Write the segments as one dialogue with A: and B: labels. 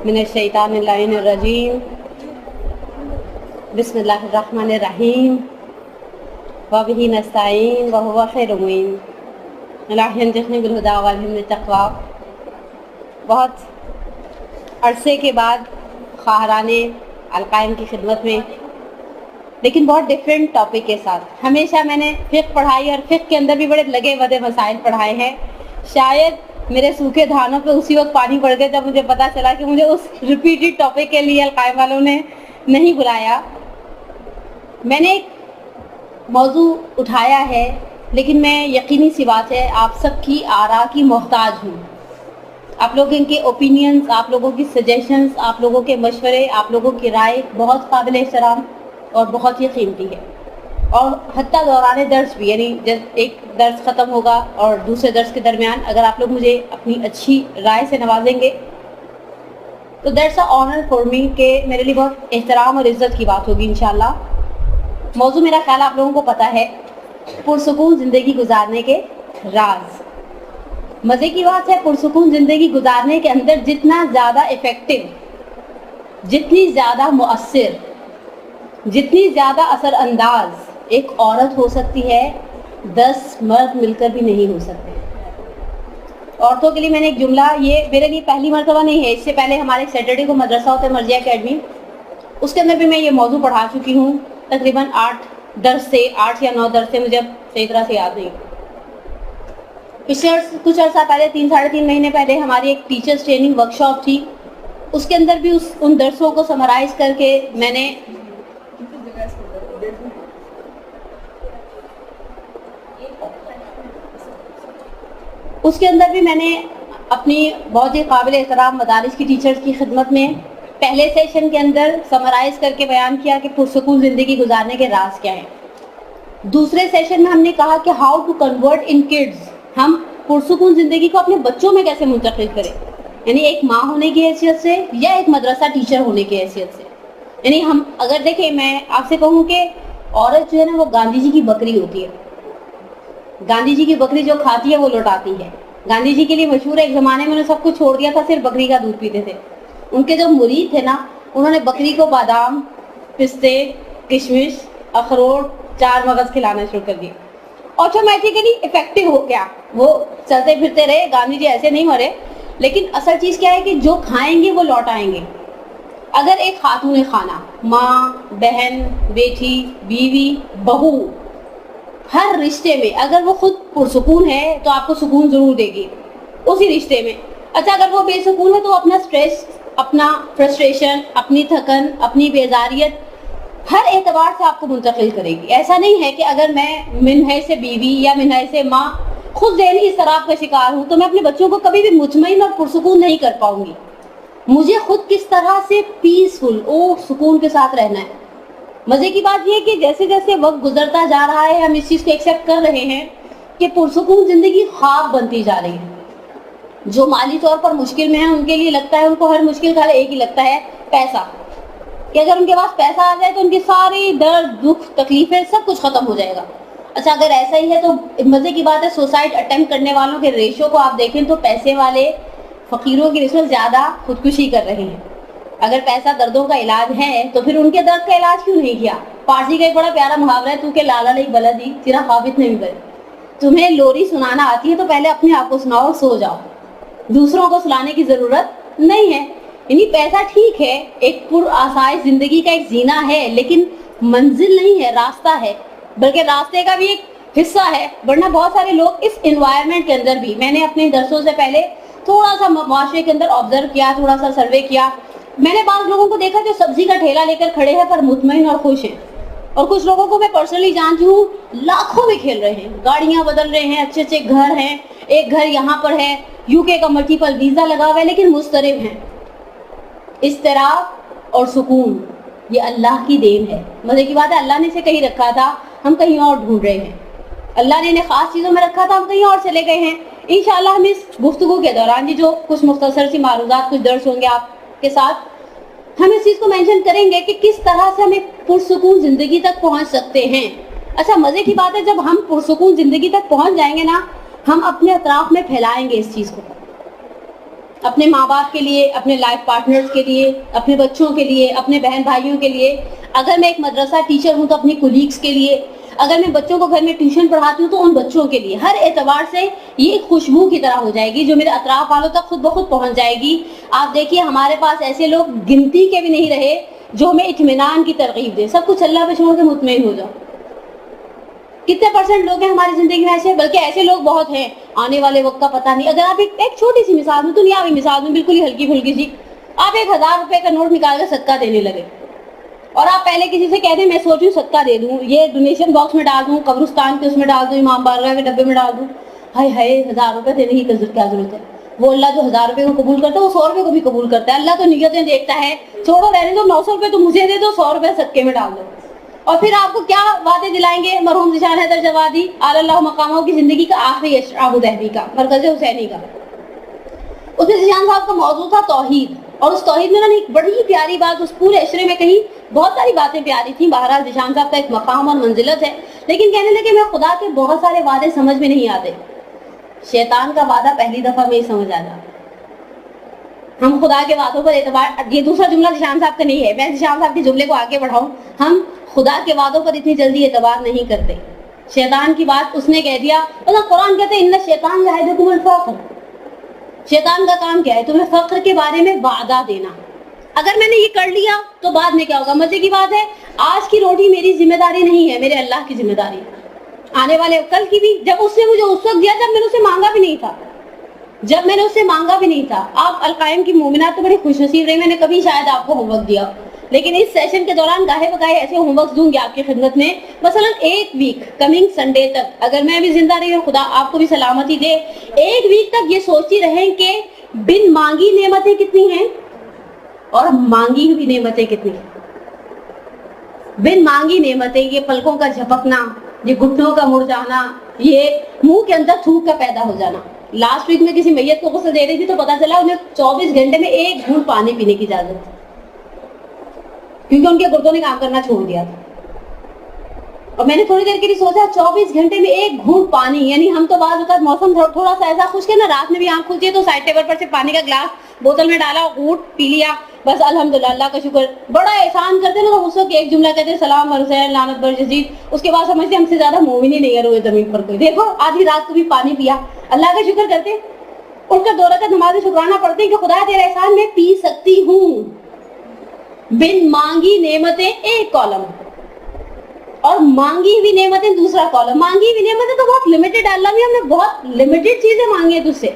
A: من الشیطان اللعین الرجیم بسم اللہ الرحمن الرحیم وبہ نستعین وہو خیر معین اللہ ینجحنی بالہدی والہمنی بالتقوی۔ بہت عرصے کے بعد خواہران القائم کی خدمت میں، لیکن بہت ڈیفرنٹ ٹاپک کے ساتھ۔ ہمیشہ میں نے فقہ پڑھائی اور فقہ کے اندر بھی بڑے لگے ودے مسائل پڑھائے ہیں۔ شاید میرے سوکھے دھانوں پہ اسی وقت پانی پڑ گیا جب مجھے پتا چلا کہ مجھے اس ریپیٹڈ ٹاپک کے لیے القائم والوں نے نہیں بلایا۔ میں نے ایک موضوع اٹھایا ہے، لیکن میں یقینی سی بات ہے آپ سب کی آراء کی محتاج ہوں۔ آپ لوگوں کے اوپینینز، آپ لوگوں کی سجیشنز، آپ لوگوں کے مشورے، آپ لوگوں کی رائے بہت قابل احترام اور بہت ہی قیمتی ہے۔ اور حتیٰ دوران درس بھی، یعنی جب ایک درس ختم ہوگا اور دوسرے درس کے درمیان اگر آپ لوگ مجھے اپنی اچھی رائے سے نوازیں گے تو that's a honour for me, کہ میرے لیے بہت احترام اور عزت کی بات ہوگی انشاءاللہ۔ موضوع میرا خیال آپ لوگوں کو پتہ ہے، پرسکون زندگی گزارنے کے راز۔ مزے کی بات ہے، پرسکون زندگی گزارنے کے اندر جتنا زیادہ افیکٹو، جتنی زیادہ مؤثر، جتنی زیادہ اثر انداز ایک عورت ہو سکتی ہے، 10 مرد مل کر بھی نہیں ہو سکتے۔ عورتوں کے لیے میں نے ایک جملہ، یہ میرے لیے پہلی مرتبہ نہیں ہے، اس سے پہلے ہمارے سیٹرڈے کو مدرسہ ہوتا ہے مرجع اکیڈمی، اس کے اندر بھی میں یہ موضوع پڑھا چکی ہوں تقریباً 8 یا 9 درس سے، مجھے اب صحیح طرح سے یاد نہیں۔ پچھلے کچھ عرصہ پہلے 3-3.5 مہینے پہلے ہماری ایک ٹیچرز ٹریننگ ورکشاپ تھی، اس کے اندر بھی ان درسوں کو سمرائز کر کے میں نے اپنی بہت ہی قابل احترام مدارس کی ٹیچرز کی خدمت میں پہلے سیشن کے اندر سمرائز کر کے بیان کیا کہ پرسکون زندگی گزارنے کے راز کیا ہیں۔ دوسرے سیشن میں ہم نے کہا کہ how to convert in kids, ہم پرسکون زندگی کو اپنے بچوں میں کیسے منتقل کریں، یعنی ایک ماں ہونے کی حیثیت سے یا ایک مدرسہ ٹیچر ہونے کی حیثیت سے۔ یعنی ہم اگر دیکھیں، میں آپ سے کہوں کہ عورت جو ہے نا وہ گاندھی جی کی بکری ہوتی ہے۔ گاندھی جی کی بکری جو کھاتی ہے وہ لوٹاتی ہے۔ گاندھی جی کے لیے مشہور ہے، ایک زمانے میں انہوں نے سب کچھ چھوڑ دیا تھا، صرف بکری کا دودھ پیتے تھے۔ ان کے جو مرید تھے نا، انہوں نے بکری کو بادام، پستے، کشمش، اخروٹ، 4 مغز کھلانا شروع کر دیے۔ آٹومیٹیکلی افیکٹو ہو گیا، وہ چلتے پھرتے رہے۔ گاندھی جی ایسے نہیں مرے، لیکن اصل چیز کیا ہے کہ جو کھائیں گے وہ لوٹائیں گے۔ اگر ایک خاتون خانہ، ماں، بہن، بیٹی، بیوی، بہو، ہر رشتے میں اگر وہ خود پرسکون ہے تو آپ کو سکون ضرور دے گی اسی رشتے میں۔ اچھا، اگر وہ بے سکون ہے تو اپنا سٹریس، اپنا فرسٹریشن، اپنی تھکن، اپنی بیزاریت ہر اعتبار سے آپ کو منتقل کرے گی۔ ایسا نہیں ہے کہ اگر میں منحے سے بیوی یا منحے سے ماں خود ذہنی اضطراب کا شکار ہوں تو میں اپنے بچوں کو کبھی بھی مطمئن اور پرسکون نہیں کر پاؤں گی۔ مجھے خود کس طرح سے پیسفل اور سکون کے ساتھ رہنا ہے۔ مزے کی بات یہ کہ جیسے جیسے وقت گزرتا جا رہا ہے ہم اس چیز کو ایکسیپٹ کر رہے ہیں کہ پرسکون زندگی خواب بنتی جا رہی ہے۔ جو مالی طور پر مشکل میں ہیں ان کے لیے لگتا ہے، ان کو ہر مشکل کا ایک ہی لگتا ہے، پیسہ، کہ اگر ان کے پاس پیسہ آ جائے تو ان کی ساری درد، دکھ، تکلیفیں سب کچھ ختم ہو جائے گا۔ اچھا، اگر ایسا ہی ہے تو مزے کی بات ہے، سوسائڈ اٹیمپٹ کرنے والوں کے ریشو کو آپ دیکھیں تو پیسے والے فقیروں کی نسبت زیادہ خودکشی کر رہے ہیں۔ اگر پیسہ دردوں کا علاج ہے تو پھر ان کے درد کا علاج کیوں نہیں کیا؟ فارسی کا ایک بڑا پیارا محاورہ ہے، تو کہ لالا نہیں بلدی تیرا خابت نہیں بل۔ تمہیں لوری سنانا آتی ہے تو پہلے اپنے آپ کو سناؤ، سو جاؤ، دوسروں کو سنانے کی ضرورت نہیں ہے۔ یعنی پیسہ ٹھیک ہے، ایک پر آسائش زندگی کا ایک زینہ ہے، لیکن منزل نہیں ہے، راستہ ہے، بلکہ راستے کا بھی ایک حصہ ہے۔ ورنہ بہت سارے لوگ اس انوائرمنٹ کے اندر بھی، میں نے اپنے درسوں سے پہلے تھوڑا سا معاشرے کے اندر آبزرو کیا، تھوڑا سا سروے کیا، میں نے بعض لوگوں کو دیکھا جو سبزی کا ٹھیلا لے کر کھڑے ہیں پر مطمئن اور خوش ہیں، اور کچھ لوگوں کو میں پرسنلی جانتی ہوں لاکھوں میں کھیل رہے ہیں، گاڑیاں بدل رہے ہیں، اچھے اچھے گھر ہیں، ایک گھر یہاں پر ہے، UK کا ملٹیپل ویزا لگا ہوا ہے، لیکن مضطرب ہیں۔ اضطراب اور سکون یہ اللہ کی دین ہے۔ مزے کی بات ہے، اللہ نے اسے کہیں رکھا تھا، ہم کہیں اور ڈھونڈ رہے ہیں۔ اللہ نے انہیں خاص چیزوں میں رکھا تھا، ہم کہیں اور چلے گئے ہیں۔ انشاءاللہ ہم اس گفتگو کے دوران جو کچھ مختصر سی معروضات، کچھ درس ہوں گے آپ کے ساتھ، ہم اس چیز کو مینشن کریں گے کہ کس طرح سے ہم ایک پرسکون زندگی تک پہنچ سکتے ہیں۔ اچھا، مزے کی بات ہے، جب ہم پرسکون زندگی تک پہنچ جائیں گے نا، ہم اپنے اطراف میں پھیلائیں گے اس چیز کو۔ اپنے ماں باپ کے لیے, اپنے لائف پارٹنرز کے لیے, اپنے بچوں کے لیے, اپنے بہن بھائیوں کے لیے. اگر میں ایک مدرسہ ٹیچر ہوں تو اپنی کولیگس کے لیے, اگر میں بچوں کو گھر میں ٹیوشن پڑھاتی ہوں تو ان بچوں کے لیے. ہر اعتبار سے یہ ایک خوشبو کی طرح ہو جائے گی جو میرے اطراف والوں تک خود بخود پہنچ جائے گی. آپ دیکھیے ہمارے پاس ایسے لوگ گنتی کے بھی نہیں رہے جو ہمیں اطمینان کی ترغیب دے. سب کچھ اللہ پہ چھوڑ کے مطمئن ہو جاؤ. کتنے پرسنٹ لوگ ہیں ہماری زندگی میں ایسے, بلکہ ایسے لوگ بہت ہیں, آنے والے وقت کا پتہ نہیں. اگر آپ ایک چھوٹی سی مثال میں, دنیاوی مثال میں, بالکل ہی ہلکی پھلکی سی, آپ 1000 روپے کا نوٹ نکال کر صدقہ دینے لگے اور آپ پہلے کسی سے کہہ دیں میں سوچ رہی ہوں صدقہ دے دوں, یہ ڈونیشن باکس میں ڈال دوں, قبرستان کے اس میں ڈال دوں, امام بارگاہ کے ڈبے میں ڈال دوں, ہائے ہائے 1000 روپے دینے کی کیا ضرورت ہے. وہ اللہ جو 1000 روپے کو قبول کرتا ہے وہ 100 روپے کو بھی قبول کرتا ہے. اللہ تو نیتیں دیکھتا ہے. چھوڑو رہنے دو, 900 روپے تو مجھے دے دو, 100 روپے صدقے میں ڈال دو. اور پھر آپ کو کیا وعدے دلائیں گے مرحوم ذیشان حیدر جوادی اعلی اللہ مقامہ کی زندگی کا آخری ابو دہبی کا, مرکز حسینی کا. اس میں ذیشان صاحب کا موضوع تھا توحید, اور اس توحید میں انہوں نے ایک بڑی پیاری بات اس پورے عشرے میں کہی. بہت ساری باتیں پیاری تھیں, بہرحال ذیشان صاحب کا ایک مقام اور منزلت ہے, لیکن کہنے لگے میں خدا کے بہت سارے وعدے سمجھ میں نہیں آتے. شیطان کا وعدہ پہلی دفعہ میں ہی سمجھ آ جاتا. ہم خدا کے وعدوں پر اعتبار, یہ دوسرا جملہ ذیشان صاحب کا نہیں ہے, میں ذیشان صاحب کے جملے کو آگے بڑھاؤں, ہم خدا کے وعدوں پر اتنی جلدی اعتبار نہیں کرتے. شیطان کی بات اس نے کہہ دیا, قرآن کہتے ہیں ان الشیطان یعدکم الفقر. شیطان کا کام کیا ہے, تمہیں فقر کے بارے میں وعدہ دینا. اگر میں نے یہ کر لیا تو بعد میں کیا ہوگا. مزے کی بات ہے, آج کی روٹی میری ذمہ داری نہیں ہے, میرے اللہ کی ذمہ داری. آنے والے کل کی بھی, جب اس نے مجھے اس وقت دیا جب میں نے اسے مانگا بھی نہیں تھا, آپ القائم کی مومنات تو بڑی خوش نصیب رہی, میں نے کبھی شاید آپ کو ہوم ورک دیا, لیکن اس سیشن کے دوران گاہے بگاہے ایسے ہوم ورک دوں گی آپ کی خدمت میں. مثلا ایک ویک کمنگ سنڈے تک, اگر میں بھی زندہ رہی اور خدا آپ کو بھی سلامتی دے, ایک ویک تک یہ سوچتی رہیں کہ بن مانگی نعمتیں کتنی ہیں اور مانگی ہوئی نعمتیں کتنی ہیں. بن مانگی نعمتیں, یہ پلکوں کا جھپکنا, یہ گھٹنوں کا مڑ جانا, یہ منہ کے اندر تھوک کا پیدا ہو جانا. لاسٹ ویک میں کسی میت کو غسل دے رہی تھی تو پتا چلا انہیں 24 گھنٹے میں 1 گھونٹ پانی پینے کی اجازت تھی, کیونکہ ان کے گردوں نے کام کرنا چھوڑ دیا تھا. اور میں نے تھوڑی دیر کے لیے سوچا 24 گھنٹے میں 1 گھونٹ پانی, یعنی ہم تو بعض اوقات موسم تھوڑا سا ایسا خشک ہے نا, رات میں بھی آنکھ کھلتی ہے تو سائڈ ٹیبل پر سے پانی کا گلاس بوتل میں ڈالا, گھونٹ پی لیا, بس الحمدللہ اللہ کا شکر. بڑا احسان کرتے نا تو اس وقت ایک جملہ کہتے ہیں سلام بر حسین لعنت بر یزید, اس کے بعد سمجھتے ہم سے زیادہ مومن ہی نہیں ہے روئے زمین پر کوئی. دیکھو آدھی رات کو بھی پانی پیا, اللہ کا شکر کرتے, ان کا 2 رکعت نماز شکرانہ پڑھتے ہیں کہ خدا تیرا احسان میں پی سکتی ہوں. بن مانگی نعمتیں ایک کالم, اور مانگی ہوئی نعمتیں دوسرا کالم. مانگی ہوئی نعمتیں تو بہت لمیٹڈ, اللہ بھی ہم نے بہت لمیٹڈ چیزیں مانگی ہیں تجھ سے.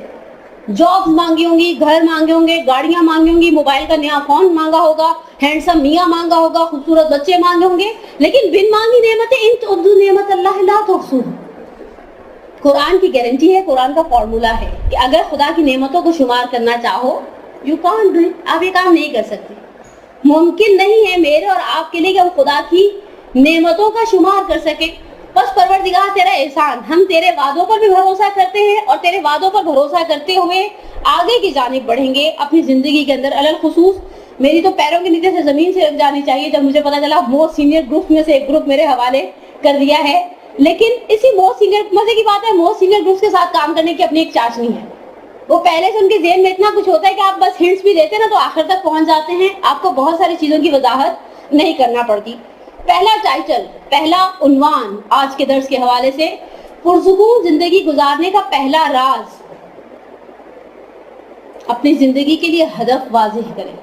A: جابز مانگی ہوں گی, گھر مانگے ہوں گے, گاڑیاں مانگی ہوں گی, موبائل کا نیا فون مانگا ہوگا, ہینڈسم میاں مانگا ہوگا, خوبصورت بچے مانگے ہوں گے, لیکن بن مانگی نعمتیں ان تعدوا نعمت اللہ لا تحصوها. قرآن کی گارنٹی ہے, قرآن کا فارمولا ہے کہ اگر خدا کی نعمتوں کو شمار کرنا چاہو, یو کانٹ ڈو اٹ, آپ یہ کام نہیں کر سکتے. ممکن نہیں ہے میرے اور آپ کے لیے کہ ہم خدا کی نعمتوں کا شمار کر سکیں. بس پروردگار تیرا احسان, ہم تیرے وعدوں پر بھی بھروسہ کرتے ہیں اور تیرے وعدوں پر بھروسہ کرتے ہوئے آگے کی جانب بڑھیں گے اپنی زندگی کے اندر. الخصوص میری تو پیروں کے نیچے سے زمین سے جانی چاہیے جب مجھے پتا چلا موسٹ سینئر گروپ میں سے ایک گروپ میرے حوالے کر دیا ہے. لیکن اسی موسٹ سینئر, مزے کی بات ہے, موسٹ سینئر گروپ کے ساتھ کام کرنے کی اپنی ایک چاشنی ہے. وہ پہلے سے ان کے ذہن میں اتنا کچھ ہوتا ہے کہ آپ بس ہنٹس بھی دیتے نا تو آخر تک پہنچ جاتے ہیں, آپ کو بہت ساری چیزوں کی وضاحت نہیں کرنا پڑتی. پہلا ٹائٹل, پہلا عنوان آج کے درس کے حوالے سے, پرسکون زندگی گزارنے کا پہلا راز, اپنی زندگی کے لیے ہدف واضح کریں.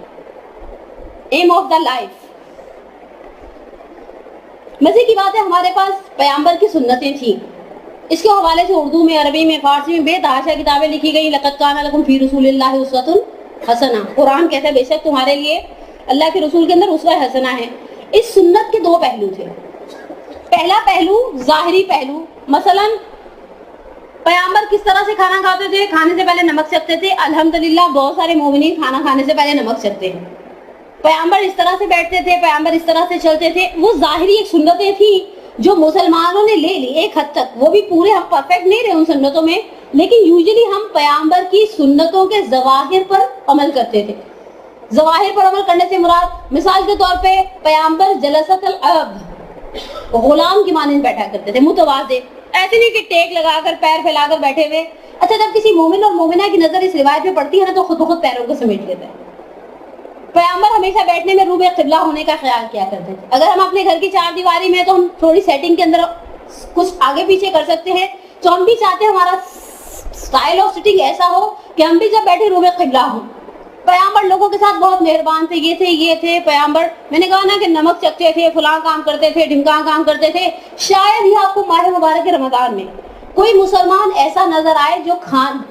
A: Aim of the life. مزے کی بات ہے ہمارے پاس پیغمبر کی سنتیں تھیں, اس کے حوالے سے اردو میں, عربی میں, فارسی میں بے تحاشا کتابیں لکھی گئی. لقد کان لکم فی رسول اللہ اسوۃ حسنہ. قرآن کہتا ہے بے شک تمہارے لیے اللہ کے رسول کے اندر اسوہ حسنہ ہے. اس سنت کے 2 پہلو تھے. پہلا پہلو ظاہری پہلو, مثلا پیغمبر کس طرح سے کھانا کھاتے تھے, کھانے سے پہلے نمک چکھتے تھے. الحمدللہ بہت سارے مومنین کھانا کھانے سے پہلے نمک چکھتے ہیں. پیغمبر اس طرح سے بیٹھتے تھے, پیغمبر اس طرح سے چلتے تھے. وہ ظاہری ایک سنتیں تھیں جو مسلمانوں نے لے لی ایک حد تک. وہ بھی پورے ہم پرفیکٹ نہیں رہے ان سنتوں میں, لیکن یوزلی ہم پیغمبر کی سنتوں کے ظواہر پر عمل کرتے تھے. ظواہر پر عمل کرنے سے مراد مثال کے طور پہ پیغمبر جلست العبد, غلام کی مانند بیٹھا کرتے تھے, متواضع. ایسے نہیں کہ ٹیک لگا کر پیر پھیلا کر بیٹھے ہوئے, اچھا جب کسی مومن اور مومنہ کی نظر اس روایت پہ پڑتی ہے نا تو خود بخود پیروں کو سمیٹ لیتا ہے. پیغمبر ہمیشہ بیٹھنے میں روبہ قبلہ ہونے کا خیال کیا کرتے تھے. اگر ہم اپنے گھر کی چار دیواری میں تو ہم تھوڑی سیٹنگ کے اندر کچھ آگے پیچھے کر سکتے ہیں, تو ہم بھی چاہتے ہیں ہمارا سٹائل آف سٹنگ ایسا ہو کہ ہم بھی جب بیٹھے روبہ قبلہ ہوں. پیغمبر لوگوں کے ساتھ بہت مہربان تھے, یہ تھے پیغمبر. میں نے کہا نا کہ نمک چکتے تھے, فلاں کام کرتے تھے, ڈھمکاں کام کرتے تھے. شاید ہی آپ کو ماہ مبارک رمضان میں کوئی مسلمان ایسا نظر آئے جو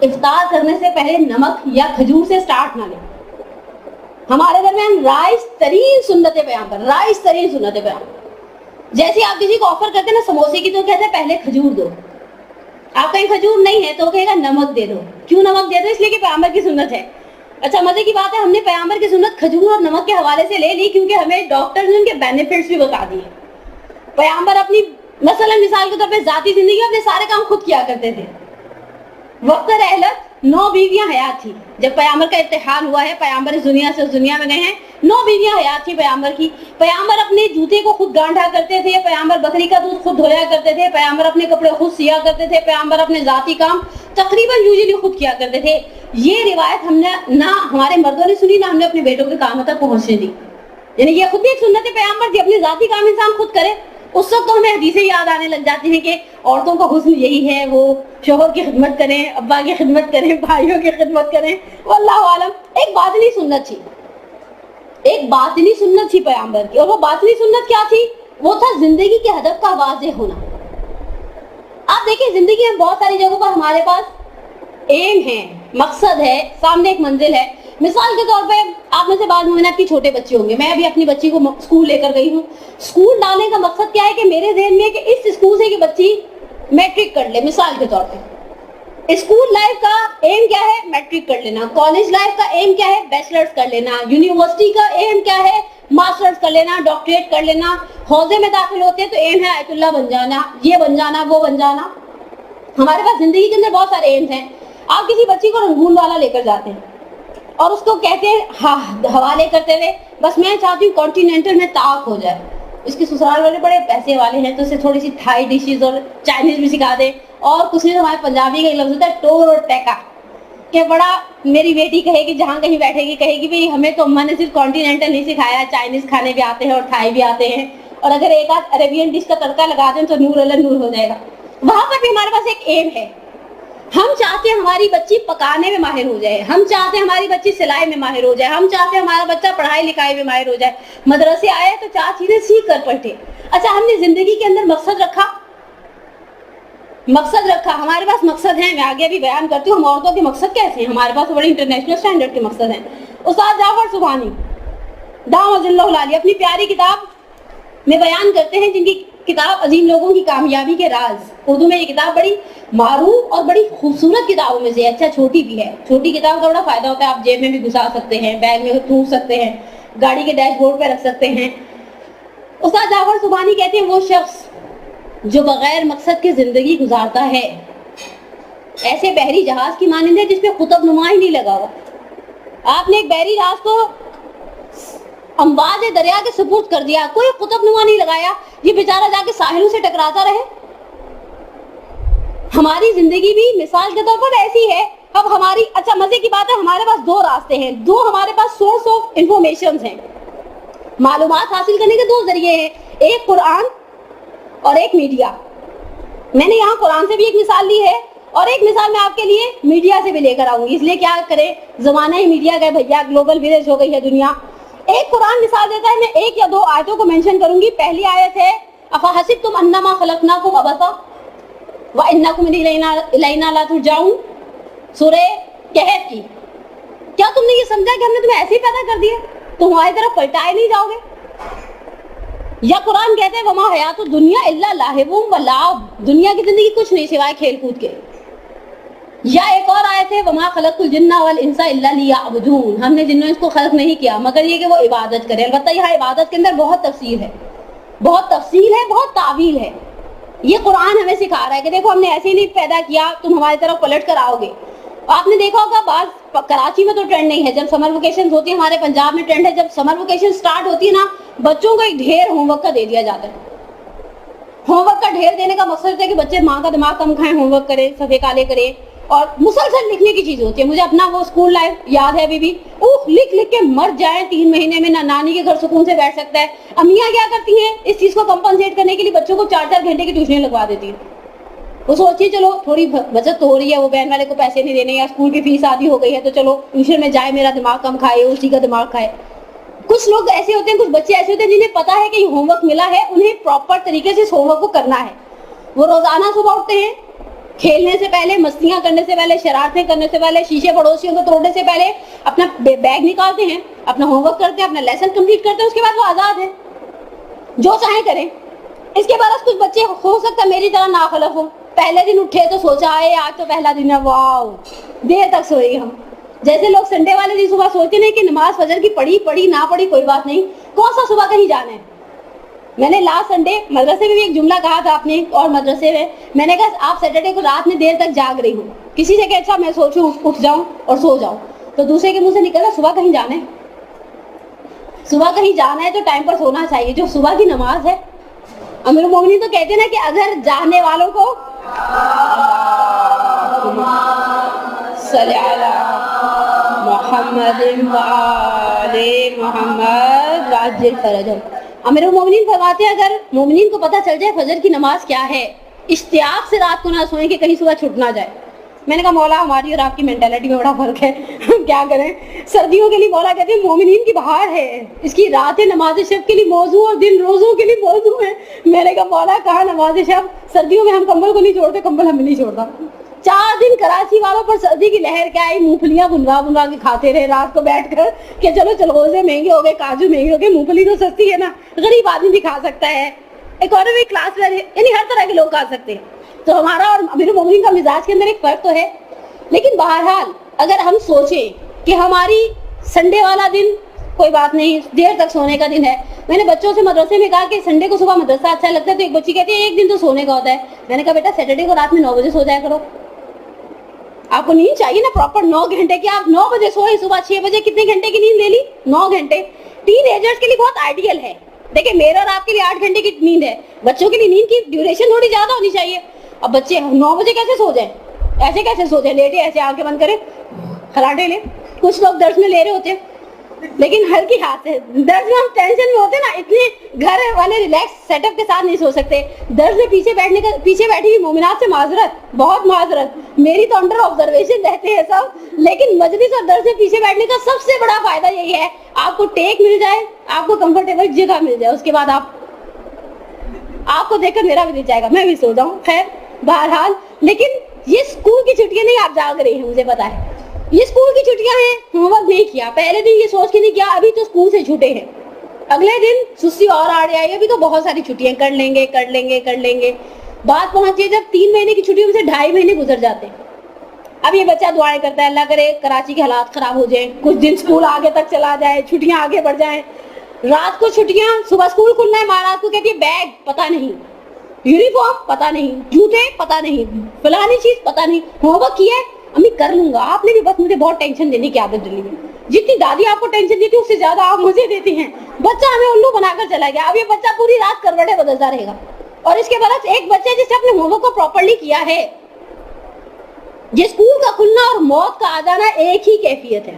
A: افطار کرنے سے پہلے نمک یا کھجور سے سٹارٹ نہ لے. ہمارے درمیان رائج ترین سنت پیغمبر, رائج ترین سنت پیغمبر. جیسے آپ کسی کو آفر کرتے ہیں نا سموسے کی, تو کہتے ہیں پہلے کھجور دو. آپ کہیں کھجور نہیں ہے تو کہے گا نمک دے دو. کیوں نمک دے دو؟ اس لیے کہ پیغمبر کی سنت ہے. اچھا مزے کی بات ہے, ہم نے پیغمبر کی سنت کھجور اور نمک کے حوالے سے لے لی کیونکہ ہمیں ڈاکٹر نے ان کے بینیفٹس بھی بتا دیے. پیغمبر اپنی مثلا مثال کے طور پہ ذاتی زندگی میں اپنے سارے کام خود کیا کرتے تھے. وقت رحلت 9 بیویاں حیات تھی. جب پیغمبر کا ارتحال ہوا ہے, پیغمبر اس دنیا سے اس دنیا میں گئے ہیں, 9 بیویاں حیات تھی پیغمبر کی. پیغمبر اپنے جوتے کو خود گانٹھا کرتے تھے, پیغمبر بکری کا دودھ خود دھویا کرتے تھے, پیغمبر اپنے کپڑے خود سیا کرتے تھے, پیغمبر اپنے ذاتی کام تقریباً یوزلی خود کیا کرتے تھے. یہ روایت ہم نے نہ ہمارے مردوں نے سنی, نہ ہم نے اپنے بیٹوں کے کاموں تک پہنچنے دی. یعنی یہ خود بھی ایک سنت پیغمبر تھی, اپنے ذاتی کام انسان خود کرے. اس وقت تو ہمیں حدیثیں یاد آنے لگ جاتی ہیں کہ عورتوں کا حسن یہی ہے, وہ شوہر کی خدمت کریں, ابا کی خدمت کریں, بھائیوں کی خدمت کریں. واللہ عالم. ایک باطنی سنت تھی, ایک باطنی سنت تھی پیغمبر کی. اور وہ باطنی سنت کیا تھی؟ وہ تھا زندگی کے ہدف کا واضح ہونا. آپ دیکھیں زندگی میں بہت ساری جگہوں پر ہمارے پاس ایم ہے, مقصد ہے, سامنے ایک منزل ہے. مثال کے طور پہ آپ میں سے بعض مومنات کی چھوٹے بچے ہوں گے. میں ابھی اپنی بچی کو اسکول لے کر گئی ہوں. اسکول ڈالنے کا مقصد کیا ہے کہ میرے ذہن میں کہ اس اسکول سے کہ بچی میٹرک کر لے. مثال کے طور پہ اسکول لائف کا ایم کیا ہے؟ میٹرک کر لینا. کالج لائف کا ایم کیا ہے؟ بیچلرز کر لینا. یونیورسٹی کا ایم کیا ہے؟ ماسٹرز کر لینا, ڈاکٹریٹ کر لینا. حوزے میں داخل ہوتے ہیں تو ایم ہے آیت اللہ بن جانا, یہ بن جانا, وہ بن جانا. ہمارے پاس زندگی کے اندر بہت سارے ایمز ہیں. آپ کسی بچی کو رنگون والا لے کر جاتے ہیں اور اس کو کہتے ہیں حوالے کرتے ہوئے بس میں چاہتی ہوں کانٹیننٹل میں طاق ہو جائے. اس کے سسرال والے بڑے پیسے والے ہیں تو اسے تھوڑی سی تھائی ڈشز اور چائنیز بھی سکھا دیں. اور کچھ نہیں, ہمارے پنجابی کا ایک لفظ ہوتا ہے ٹور اور ٹیکا, کہ بڑا میری بیٹی کہے گی جہاں کہیں بیٹھے گی کہے گی بھئی ہمیں تو اماں نے صرف کانٹیننٹل نہیں سکھایا, چائنیز کھانے بھی آتے ہیں اور تھائی بھی آتے ہیں, اور اگر ایک آدھ عربین ڈش کا تڑکا لگا دیں تو نور اللہ نور ہو جائے گا. وہاں پر بھی ہمارے پاس ایک ایم ہے. ہم چاہتے ہیں ہماری بچی پکانے میں ماہر ہو جائے, ہم چاہتے ہیں ہماری بچی سلائی میں ماہر ہو جائے, ہم چاہتے ہیں ہمارا بچہ پڑھائی لکھائی میں ماہر ہو جائے. مدرسے آئے تو 4 چیزیں سیکھ کر پڑھے. اچھا ہم نے زندگی کے اندر مقصد رکھا, ہمارے پاس مقصد ہیں. میں آگے بھی بیان کرتی ہوں ہم عورتوں کے مقصد کیسے ہیں. ہمارے پاس بڑے انٹرنیشنل سٹینڈرڈ کے مقصد ہیں. استاد جعفر سبحانی دامت اللہ العالی اپنی پیاری کتاب میں بیان کرتے ہیں, جن کی کتاب عظیم لوگوں کی کامیابی کے راز. اردو میں یہ کتاب بڑی معروف اور بڑی خوبصورت کتابوں میں سے. اچھا چھوٹی بھی ہے, چھوٹی کتاب کا بڑا فائدہ ہوتا ہے, آپ جیب میں بھی گھسا سکتے ہیں, بیگ میں ٹھونس سکتے ہیں, گاڑی کے ڈیش بورڈ پہ رکھ سکتے ہیں. استاد جعفر سبحانی کہتے ہیں وہ شخص جو بغیر مقصد کے زندگی گزارتا ہے ایسے بحری جہاز کی مانند ہے جس پہ قطب نما ہی نہیں لگا ہوا. آپ نے ایک بحری جہاز کو امواج دریا کے سپرد کر دیا, کوئی قطب نما نہیں لگایا, یہ بیچارہ جا کے ساحلوں سے ٹکراتا رہے. ہماری زندگی بھی مثال کے طور پر ایسی ہے. اب ہماری اچھا مزے کی بات ہے, ہمارے پاس 2 راستے ہیں, 2 ہمارے پاس سورس آف انفارمیشنز ہیں. معلومات حاصل کرنے کے 2 ذریعے ہیں, ایک قرآن اور ایک میڈیا. میں نے یہاں قرآن سے بھی ایک مثال لی ہے اور ایک مثال میں آپ کے لیے میڈیا سے بھی لے کر آؤں گی. اس لیے کیا کرے, زمانہ ہی میڈیا کا بھیا, گلوبل ولیج ہو گئی ہے دنیا. ایک قرآن مثال دیتا ہے, میں 1 یا 2 آیتوں کو مینشن کروں گی. پہلی آیت ہے افحسبتم انما خلقناکم عبثا وانکم الینا لا ترجعون, سورہ کہف کی. کیا تم نے یہ سمجھا کہ ہم نے تمہیں ایسے ہی پیدا کر دیا, تم ہماری طرف پلٹائے نہیں جاؤ گے؟ یا قرآن کہتے ہیں وما حیات الدنیا الا لہو و لعب, دنیا کی زندگی کچھ نہیں سوائے کھیل کود کے. یا ایک اور آیت ہے وما خلقت الجن والانس الا لیعبدون, ہم نے جنوں اس کو خلق نہیں کیا مگر یہ کہ وہ عبادت کرے. البتہ یہاں عبادت کے اندر بہت تفصیل ہے, بہت تعویل ہے. یہ قرآن ہمیں سکھا رہا ہے کہ دیکھو ہم نے ایسے ہی نہیں پیدا کیا, تم ہماری طرف پلٹ کر آؤ گے. آپ نے دیکھا ہوگا بعض کراچی میں تو ٹرینڈ نہیں ہے, جب سمر ویکیشن ہوتی ہے, ہمارے پنجاب میں ٹرینڈ ہے, جب سمر ویکیشن سٹارٹ ہوتی ہے نا, بچوں کو ایک ڈھیر ہوم ورک کا دے دیا جاتا ہے. ہوم ورک کا ڈھیر دینے کا مقصد ہے کہ بچے ماں کا دماغ کم کھائیں, ہوم ورک کریں, صفحے کالے کریں. اور مسلسل لکھنے کی چیز ہوتی ہے. مجھے اپنا وہ اسکول لائف یاد ہے ابھی بھی. لکھ لکھ کے مر جائیں 3 مہینے میں, نہ نانی کے گھر سکون سے بیٹھ سکتا ہے. امیاں کیا کرتی ہیں اس چیز کو کمپنسیٹ کرنے کے لیے بچوں کو 4-4 گھنٹے کی ٹیوشن لگوا دیتی ہیں. وہ سوچیے چلو تھوڑی بچت تو ہو رہی ہے, وہ بہن والے کو پیسے نہیں دینے, یا اسکول کی فیس آدھی ہو گئی ہے تو چلو ٹیوشن میں جائے, میرا دماغ کم کھائے, اسی کا دماغ کھائے. کچھ لوگ ایسے ہوتے ہیں, کچھ بچے ایسے ہوتے ہیں جنہیں پتا ہے کہ یہ ہوم ورک ملا ہے, انہیں پراپر طریقے سے اس ہوم ورک کو کرنا ہے. وہ روزانہ صبح اٹھتے ہیں, کھیلنے سے پہلے, مستیاں کرنے سے پہلے, شرارتیں کرنے سے پہلے, شیشے پڑوسیوں کو توڑنے سے پہلے اپنا بیگ نکالتے ہیں, اپنا ہوم ورک کرتے ہیں, اپنا لیسن کمپلیٹ کرتے ہیں. اس کے بعد وہ آزاد ہیں, جو چاہیں کریں. اس کے بعد کچھ بچے ہو سکتا ہے میری طرح ناخلف ہوں, پہلے دن اٹھے تو سوچا ہے آج تو پہلا دن ہے, واو دیر تک سوئے گے ہم. جیسے لوگ سنڈے والے دن صبح سوچتے نہیں کہ نماز فجر کی پڑھی نہ پڑھی کوئی بات نہیں, کون سا صبح کہیں جانا ہے. میں نے لاسٹ سنڈے مدرسے میں بھی ایک جملہ کہا تھا اپنے اور مدرسے میں نے کہا آپ سیٹرڈے کو رات میں دیر تک جاگ رہی ہوں, کسی سے کہ اچھا میں سوچوں اٹھ جاؤں اور سو جاؤں, تو دوسرے کے منہ سے نکلا صبح کہیں جانا ہے. صبح کہیں جانا ہے تو ٹائم پر سونا چاہیے. جو صبح کی نماز ہے, امیر المومنین تو کہتے ہیں نا کہ اگر جانے والوں کو صلی علی محمد وآل محمد وعجل فرجہم. امیر المومنین فرماتے ہیں اگر مومنین کو پتہ چل جائے فجر کی نماز کیا ہے, اشتیاق سے رات کو نہ سوئیں کہ کہیں صبح چھٹ نہ جائے. میں نے کہا مولا ہماری اور آپ کی مینٹالٹی میں بڑا فرق ہے, کیا کریں. سردیوں کے لیے مولا کہتے ہیں مومنین کی بہار ہے, اس کی راتیں نماز شب کے لیے موضوع اور دن روزوں کے لیے موضوع ہے. میں نے کہا مولا کہاں نماز شب, سردیوں میں ہم کمبل کو نہیں چھوڑتے, کمبل ہمیں نہیں چھوڑتا. 4 دن کراچی والوں پر سردی کی لہر کیا آئی, مونگ پھلیاں بنوا کے کھاتے رہے رات کو بیٹھ کر کہ چلو چلغوزے مہنگے ہو گئے, کاجو مہنگے ہو گئے, مونگ پھلی تو سستی ہے نا, غریب آدمی بھی کھا سکتا ہے, اکانومی کلاس میں یعنی ہر طرح کے لوگ کھا سکتے ہیں. تو ہمارا اور امیر المومنین کا مزاج کے اندر ایک فرق تو ہے. لیکن بہرحال اگر ہم سوچیں کہ ہماری سنڈے والا دن کوئی بات نہیں, دیر تک سونے کا دن ہے. میں نے بچوں سے مدرسے میں کہا کہ سنڈے کو صبح مدرسہ اچھا لگتا ہے, تو ایک بچی کہتی ہے ایک دن تو سونے کا ہوتا ہے. میں نے کہا بیٹا سیٹرڈے کو رات میں 9 بجے سو جایا کرو. آپ کو نیند چاہیے نا پراپر 9 گھنٹے کی. آپ 9 بجے سوئے, صبح 6 بجے کتنے گھنٹے کی نیند لے لی, 9 گھنٹے. ٹین ایجرز کے لیے بہت آئیڈیل ہے. دیکھیں میرا اور آپ کے لیے 8 گھنٹے کی نیند ہے, بچوں کے لیے نیند کی ڈیوریشن تھوڑی زیادہ ہونی چاہیے. اب بچے 9 بجے کیسے سو جائیں, ایسے کیسے سو جائیں, لیٹے ایسے آنکھیں بند کرے خراٹے لے. کچھ لوگ درس میں لے رہے ہوتے ہیں لیکن ہلکی ہاتھ سے, درس میں ہم ٹینشن میں ہوتے نا, اتنے گھر والے ریلیکس سیٹ اپ کے ساتھ نہیں سو سکتے. درس میں پیچھے بیٹھی ہوئی مومنات سے معذرت, بہت معذرت, میری تو انڈر آبزرویشن رہتے ہیں سب. لیکن مجلس اور درس میں پیچھے بیٹھنے کا سب سے بڑا فائدہ یہی ہے, آپ کو ٹیک مل جائے, آپ کو کمفرٹیبل جگہ مل جائے, اس کے بعد آپ کو دیکھ کر میرا بھی دل جائے گا, میں بھی سو جاؤں. خیر بہرحال, لیکن یہ اسکول کی چھٹیاں نہیں, آپ جاگ رہی ہیں مجھے پتا ہے, یہ اسکول کی چھٹیاں ہیں, ہوم ورک نہیں کیا, پہلے دن یہ سوچ کے نہیں کیا ابھی تو اسکول سے چھوٹے ہیں, اگلے دن سستی اور آڑے آئی, ابھی تو بہت ساری چھٹیاں کر لیں گے. بات پہنچی جب 3 مہینے کی چھٹیوں میں سے 2.5 مہینے گزر جاتے ہیں. اب یہ بچہ دعائیں کرتا ہے اللہ کرے کراچی کے حالات خراب ہو جائیں, کچھ دن اسکول آگے تک چلا جائے, چھٹیاں آگے بڑھ جائیں. رات کو چھٹیاں, صبح اسکول کھلنا ہے, ماں رات کو کہتی ہے بیگ پتہ نہیں, یونیفارم پتہ نہیں, جوتے پتہ نہیں, فلانی چیز پتہ نہیں, ہوم ورک کیا ہے امی کر لوں گا. آپ نے بھی بس مجھے بہت ٹینشن دینے کی عادت ڈلی ہے, جتنی دادی آپ کو ٹینشن دیتی ہے اس سے زیادہ آپ مجھے دیتی ہیں. بچہ ہمیں الو بنا کر چلا گیا. اب یہ بچہ پوری رات کروٹیں بدلتا رہے گا. اور اس کے برعکس ایک بچہ جس نے اپنے ہوم ورک کو پراپرلی کیا ہے, یہ اسکول کا کھلنا اور موت کا آ جانا ایک ہی کیفیت ہے.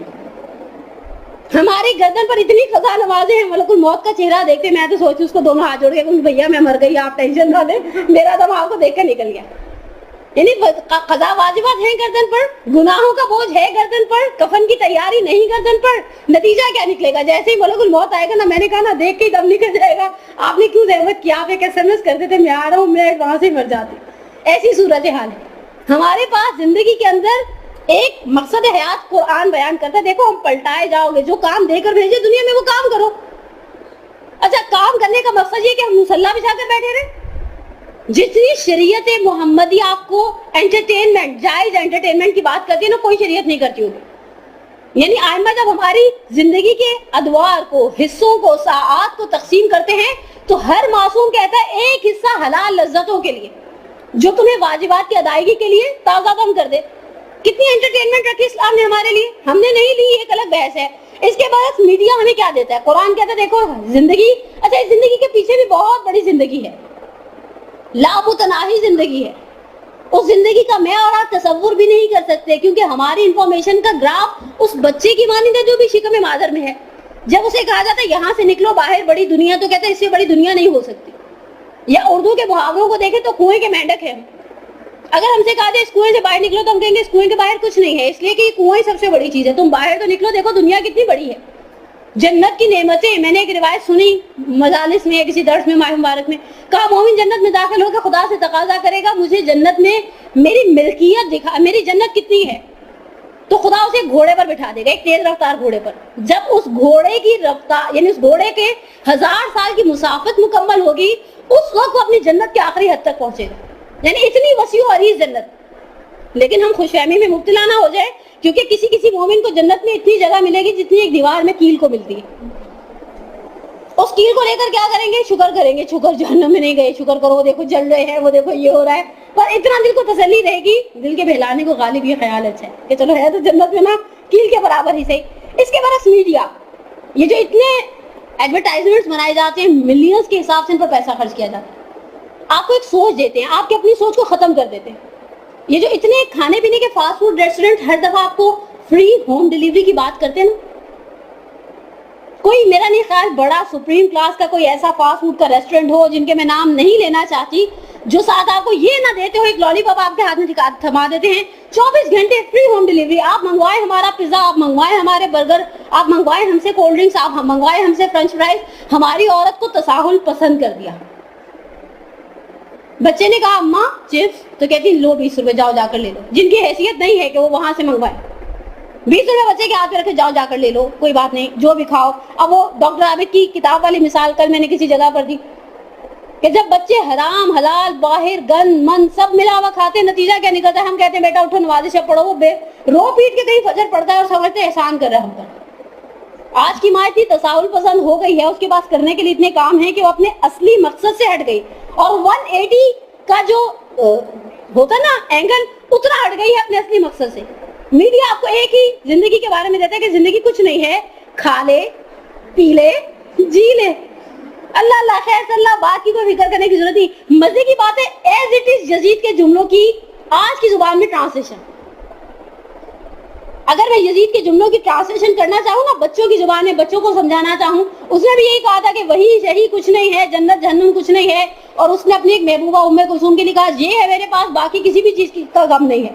A: ہماری گردن پر اتنی قضا نوازیں ہیں, ملک الموت کا چہرہ دیکھتے میں تو سوچوں اس کو دونوں ہاتھ جوڑ کے بھیا میں مر گئی, آپ ٹینشن نہ لیں, میرا دم آپ کو دیکھ کر نکل گیا. یعنی قضا واجبات ہیں گردن پر, گناہوں کا بوجھ ہے گردن پر, کفن کی تیاری نہیں گردن پر. نتیجہ کیا نکلے گا, جیسے ہی ملک الموت آئے گا نا, میں نے کہا نا دیکھ کے ہی دم نکل جائے گا. آپ نے کیوں زحمت کیا, آپ ایک SMS کرتے تھے میں آ رہا ہوں, میں وہاں سے مر جاتی. ایسی صورتحال ہے. ہمارے پاس زندگی کے اندر ایک مقصد حیات قرآن بیان کرتا ہے, دیکھو ہم پلٹائے جاؤ گے, جو کام دے کر بھیجے دنیا میں وہ کام کرو. اچھا کام کرنے کا مقصد یہ کہ ہم مصلی بچھا کر بیٹھے رہے. جتنی شریعت محمدی آپ کو انٹرٹینمنٹ, جائز انٹرٹینمنٹ کی بات کرتی ہے نا, کوئی شریعت نہیں کرتی ہوگی. یعنی آئمہ جب ہماری زندگی کے ادوار کو, حصوں کو, ساعات کو تقسیم کرتے ہیں تو ہر معصوم کہتا ہے ایک حصہ حلال لذتوں کے لیے, جو تمہیں واجبات کی ادائیگی کے لیے تازہ دم کر دے. کتنی انٹرٹینمنٹ رکھی اسلام نے ہمارے لیے, ہم نے نہیں لی, ایک الگ بحث ہے. اس کے بعد میڈیا ہمیں کیا دیتا ہے, قرآن کہتا ہے دیکھو زندگی, اچھا اس زندگی کے پیچھے بھی بہت بڑی زندگی ہے, لا متناہی زندگی ہے. اس زندگی کا میں اور آپ تصور بھی نہیں کر سکتے، کیونکہ ہماری انفارمیشن کا گراف اس بچے کی مانند ہے جو بھی شکم مادر میں ہے. جب اسے کہا جاتا ہے یہاں سے نکلو باہر بڑی دنیا، تو کہتا ہے اس سے بڑی دنیا نہیں ہو سکتی. یا اردو کے محاوروں کو دیکھیں تو کنویں کے مینڈک ہے. اگر ہم سے کہا جائے اس کنویں سے باہر نکلو تو ہم کہیں گے اس کنویں کے باہر کچھ نہیں ہے، اس لیے کہ یہ کنویں سب سے بڑی چیز ہے. تم باہر تو نکلو، دیکھو دنیا کتنی بڑی ہے. جنت کی نعمتیں، میں نے ایک روایت سنی مجالس میں، کسی درس میں ماہ مبارک میں، کہا مومن جنت میں داخل ہو کے خدا سے تقاضا کرے گا مجھے جنت میں میری ملکیت دکھا، میری جنت کتنی ہے. تو خدا اسے گھوڑے پر بٹھا دے گا، ایک تیز رفتار گھوڑے پر. جب اس گھوڑے کی رفتار یعنی اس گھوڑے کے 1000 سال کی مسافت مکمل ہوگی، اس وقت وہ اپنی جنت کے آخری حد تک پہنچے گا. یعنی اتنی وسیع و عریض جنت. لیکن ہم خوش فہمی میں مبتلا نہ ہو جائے، کیونکہ کسی کسی مومن کو جنت میں اتنی جگہ ملے گی جتنی ایک دیوار میں کیل کو ملتی ہے. اس کیل کو لے کر کیا کریں گے؟ شکر کریں گے، شکر جہنم میں نہیں گئے، شکر کرو وہ دیکھو جل رہے ہیں، وہ دیکھو یہ ہو رہا ہے. پر اتنا دل کو تسلی رہے گی، دل کے بہلانے کو غالب یہ خیال اچھا ہے کہ چلو ہے تو جنت میں نا کیل کے برابر ہی صحیح. اس کے برعکس میڈیا، یہ جو اتنے ایڈورٹائزمنٹس بنائے جاتے ہیں، ملینز کے حساب سے ان پر پیسہ خرچ کیا جاتا ہے، آپ کو ایک سوچ دیتے ہیں، آپ کی اپنی سوچ کو ختم کر دیتے ہیں. یہ جو اتنے کھانے پینے کے فاسٹ فوڈ ریسٹورنٹ ہر دفعہ آپ کو فری ہوم ڈیلیوری کی بات کرتے ہیں نا، کوئی میرا نہیں خیال بڑا سپریم کلاس کا کوئی ایسا فاسٹ فوڈ کا ریسٹورنٹ ہو جن کے میں نام نہیں لینا چاہتی، جو ساتھ آپ کو یہ نہ دیتے ہو ایک لالی پاپ آپ کے ہاتھ میں تھما دیتے ہیں 24 گھنٹے فری ہوم ڈیلیوری. آپ منگوائے ہمارا پیزا، آپ منگوائے ہمارے برگر، آپ منگوائے ہم سے کولڈ ڈرنکس، آپ منگوائے ہم سے فرینچ فرائز. ہماری عورت کو تساہل پسند کر دیا. بچے نے کہا اماں چپس، تو کہتی لو 20 روپے، جاؤ جا کر لے لو. جن کی حیثیت نہیں ہے کہ وہ وہاں سے منگوائے، 20 روپے بچے کے ہاتھ میں رکھے، جاؤ جا کر لے لو، کوئی بات نہیں جو بھی کھاؤ. اب وہ ڈاکٹر عابد کی کتاب والی مثال کل میں نے کسی جگہ پر دی کہ جب بچے حرام حلال باہر گند من سب ملا ہوا کھاتے، نتیجہ کیا نکلتا ہے؟ ہم کہتے ہیں بیٹا اٹھو نماز شب پڑھو، وہ رو پیٹ کے کہیں فجر پڑتا ہے اور سمجھتے احسان کر رہا ہم پر. آج کی ماں اتنی تساہل پسند ہو گئی ہے، اس کے پاس کرنے کے لیے اتنے کام ہیں کہ وہ اپنے اصلی مقصد سے ہٹ گئی اور 180 کا جو ہوتا نا اینگل اتنا ہٹ گئی ہے اپنے اصلی مقصد سے. میڈیا آپ کو ایک ہی زندگی کے بارے میں دیتا ہے کہ زندگی کچھ نہیں ہے، کھا لے پی لے جی لے، اللہ اللہ خیر صلی اللہ، بات کی کوئی فکر کرنے کی ضرورت نہیں. مزے کی بات ہے ایز اٹ از یزید کے جملوں کی آج کی زبان میں ٹرانسلیشن. اگر میں یزید کے جملوں کی ٹرانسلیشن کرنا چاہوں نا بچوں کی زبان میں، بچوں کو سمجھانا چاہوں، اس نے بھی یہی کہا تھا کہ وہی صحیح کچھ نہیں ہے، جنت جہنم کچھ نہیں ہے. اور اس نے اپنی ایک محبوبہ ام کلثوم کے لیے کہا یہ ہے میرے پاس، باقی کسی بھی چیز کا غم نہیں ہے.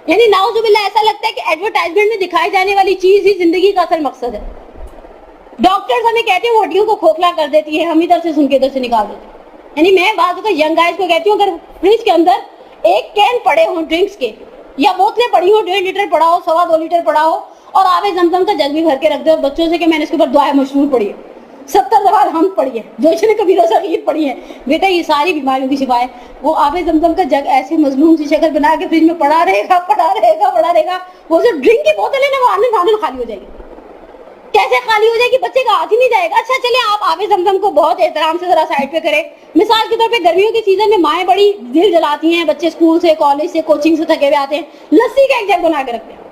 A: یعنی نعوذ باللہ ایسا لگتا ہے کہ ایڈورٹائزمنٹ میں دکھائی جانے والی چیز ہی زندگی کا اصل مقصد ہے. ڈاکٹرز ہمیں کہتے ہیں وہ ہڈیوں کو کھوکھلا کر دیتی ہے، ہم ادھر سے سن کے ادھر سے نکال دیتے ہیں. یعنی میں بعض اوقات ینگ گائز کو کہتی ہوں اگر فریج کے اندر ایک کین پڑے ہوں ڈرنکس کے، یا بوتلیں پڑی ہوں 1.5 لیٹر پڑا ہو، 2.25 لیٹر پڑا ہو، اور آب زمزم کا جگ بھی بھر کے رکھ دے اور بچوں سے کہ میں نے اس کے اوپر دعائے مشہور پڑھی ہے، 70 دفعہ ہم پڑھی ہے، جوش نے کبھی صغیر پڑھی ہے، بیٹا یہ ساری بیماریوں کی شفا ہے. وہ آب زمزم کا جگ ایسے مظلوم سی شکل بنا کے فریج میں پڑا رہے گا پڑا رہے گا پڑا رہے گا، وہ جو ڈرنک کی بوتل ہے نا وہ آنے خالی ہو جائے گی. کیسے خالی ہو جائے گی؟ بچے کا ہاتھ ہی نہیں جائے گا. اچھا چلے آپ آب زمزم کو بہت احترام سے ذرا سائڈ پہ کریں. مثال کے طور پہ گرمیوں کے سیزن میں مائیں بڑی دل جلاتی ہیں، بچے اسکول سے کالج سے کوچنگ سے تھکے ہوئے آتے ہیں، لسی کا ایک جگ بنا کے رکھتے ہیں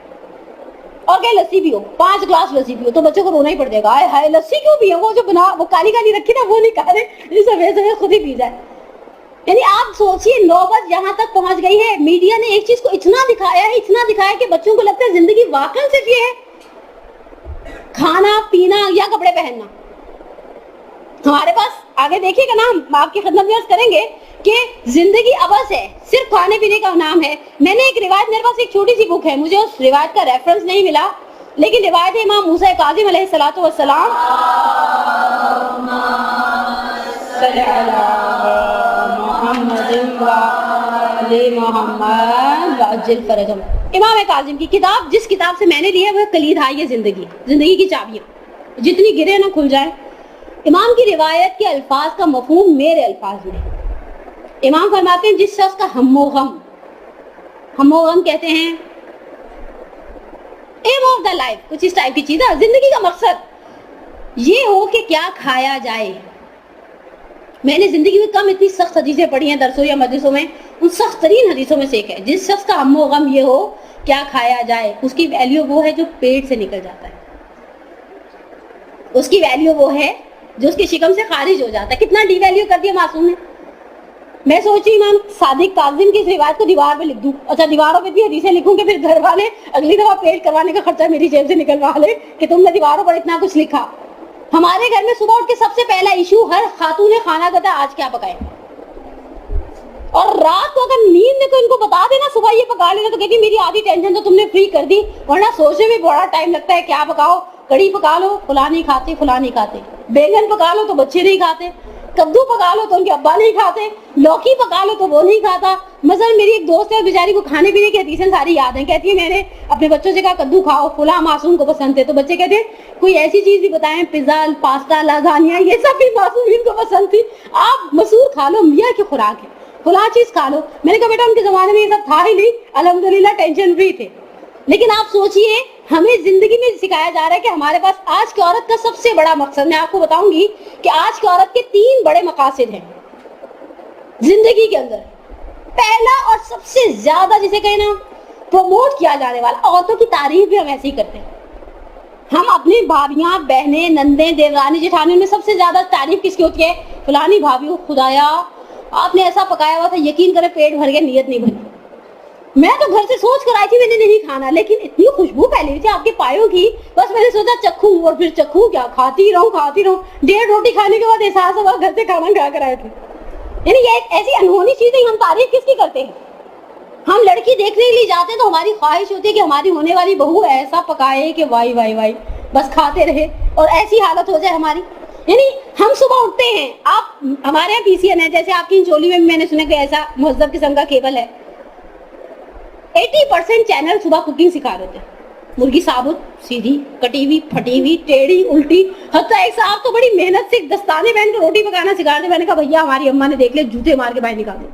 A: اور کہ لسی بھی ہو، 5 گلاس لسی بھی ہو، تو بچوں کو رونا ہی پڑ جائے گا، آئے ہائے لسی کیوں بھی ہے، وہ جو بنا وہ کالی کالی رکھی نا وہ نہیں کھا رہے، سفید سفید خود ہی پی جائے. یعنی آپ سوچئے نوبت یہاں تک پہنچ گئی ہے. میڈیا نے ایک چیز کو اتنا دکھایا کہ بچوں کو لگتا ہے زندگی واقعا صرف یہ ہے کھانا پینا یا کپڑے پہننا. ہمارے پاس آگے دیکھیے گا نا، ہم آپ کی خدمت میں عرض کریں گے کہ زندگی عبث ہے، صرف کھانے پینے کا نام ہے. میں نے ایک روایت، میرے پاس ایک چھوٹی سی بک ہے، مجھے اس روایت کا ریفرنس نہیں ملا، لیکن روایت امام موسیٰ کاظم علیہ الصلوۃ والسلام امام کاظم کی کتاب، جس کتاب سے میں نے لی ہے وہ کلید ہے زندگی کی چابیاں، جتنی گرے نہ کھل جائے. امام کی روایت کے الفاظ کا مفہوم میرے الفاظ میں. امام فرماتے ہیں جس شخص کا ہم و غم کہتے ہیں aim of the life، کچھ اس ٹائپ کی چیز ہے، زندگی کا مقصد یہ ہو کہ کیا کھایا جائے. میں نے زندگی میں کم اتنی سخت حدیثیں پڑھی ہیں درسوں یا مجلسوں میں، ان سخت ترین حدیثوں میں سے ایک ہے جس شخص کا ہم و غم یہ ہو کیا کھایا جائے. اس کی ویلیو وہ ہے جو پیٹ سے نکل جاتا ہے، اس کی ویلیو وہ ہے جو اس کی شکم سے خارج ہو جاتا ہے. کتنا ڈی ویلیو کر دیا معصوم نے. میں سوچی امام صادق کاظم کی اس روایت کو دیوار پہ لکھ دوں. اچھا دیواروں پہ بھی حدیثیں لکھوں کہ پھر گھر والے اگلی دفعہ پیٹ کروانے کا خرچہ میری جیب سے نکلوا لے کہ تم نے دیواروں پر اتنا کچھ لکھا. ہمارے گھر میں صبح اٹھ کے سب سے پہلا ایشو ہر خاتون خانہ کا تھا آج کیا پکائے. اور رات کو اگر نیند میں کوئی ان کو بتا دینا صبح یہ پکا لینا تو کہتی میری آدھی ٹینشن تو تم نے فری کر دی, ورنہ سوچنے میں بڑا ٹائم لگتا ہے کیا پکاؤ. کڑی پکا لو فلاں نہیں کھاتے, فلاں نہیں کھاتے. بیگن پکا لو تو بچے نہیں کھاتے. کدو پکا لو تو ان کے ابا نہیں کھاتے. لوکی پکا لو تو وہ نہیں کھاتا. مثلا میری ایک دوست ہے بیچاری کو کھانے پینے کی حدیثیں ساری یاد ہیں. کہتی ہے میں نے اپنے بچوں سے کہا کدو کھاؤ, فلاں معصوم کو پسند ہے. تو بچے کہتے ہیں کوئی ایسی چیز بھی بتائیں, پیزا, پاستا, لازانیا, یہ سب بھی معصومین کو پسند تھی. آپ مسور کھا لو, میاں کی خوراک ہے, فلاں چیز کھا لو. میں نے کہا بیٹا ان کے زمانے میں یہ سب تھا ہی نہیں, الحمدللہ ٹینشن فری تھے. لیکن آپ سوچئے ہمیں زندگی میں سکھایا جا رہا ہے کہ ہمارے پاس آج کی عورت کا سب سے بڑا مقصد, میں آپ کو بتاؤں گی کہ آج کی عورت کے 3 بڑے مقاصد ہیں زندگی کے اندر. پہلا اور سب سے زیادہ جسے کہیں نا پروموٹ کیا جانے والا, عورتوں کی تعریف بھی ہم ایسے ہی کرتے ہیں. ہم اپنی بھابیاں, بہنیں, نندیں, دیورانی, جٹھانی میں سب سے زیادہ تعریف کس کی ہوتی ہے؟ فلانی بھابی, خدایا آپ نے ایسا پکایا ہوا تھا, یقین کرے پیٹ بھر گیا, نیت نہیں بنی. میں تو گھر سے سوچ کر آئی تھی میں نے نہیں کھانا, لیکن اتنی خوشبو پھیلی تھی آپ کے پایوں کی, بس میں نے سوچا چکھوں اور پھر چکھوں کیا, کھاتی رہوں. 1.5 روٹی کھانے کے بعد احساس ہوا گھر سے کھانا کھا کر آئے تھے. یعنی یہ ایک ایسی انہونی چیز ہے, ہم تعریف کس کی کرتے ہیں؟ ہم لڑکی دیکھنے کے لیے جاتے ہیں تو ہماری خواہش ہوتی ہے کہ ہماری ہونے والی بہو ایسا پکائے کہ وائی وائی وائی, بس کھاتے رہے اور ایسی حالت ہو جائے ہماری. یعنی ہم صبح اٹھتے ہیں, آپ ہمارے یہاں پی سی این ہے, جیسے آپ کی چولی میں نے سنا کہ ایسا مہذب قسم کا کیبل ہے, 80% چینل صبح کوکنگ سکھا رہے تھے. مرغی ثابت, سیدھی, کٹی ہوئی, پھٹی ہوئی, ٹیڑھی, الٹی, حتیٰ ایک صاحب تو بڑی محنت سے دستانے پہن کے روٹی پکانا سکھا رہے. میں نے کہا بھیا ہماری اماں نے دیکھ لے جوتے مار کے باہر نکال دے,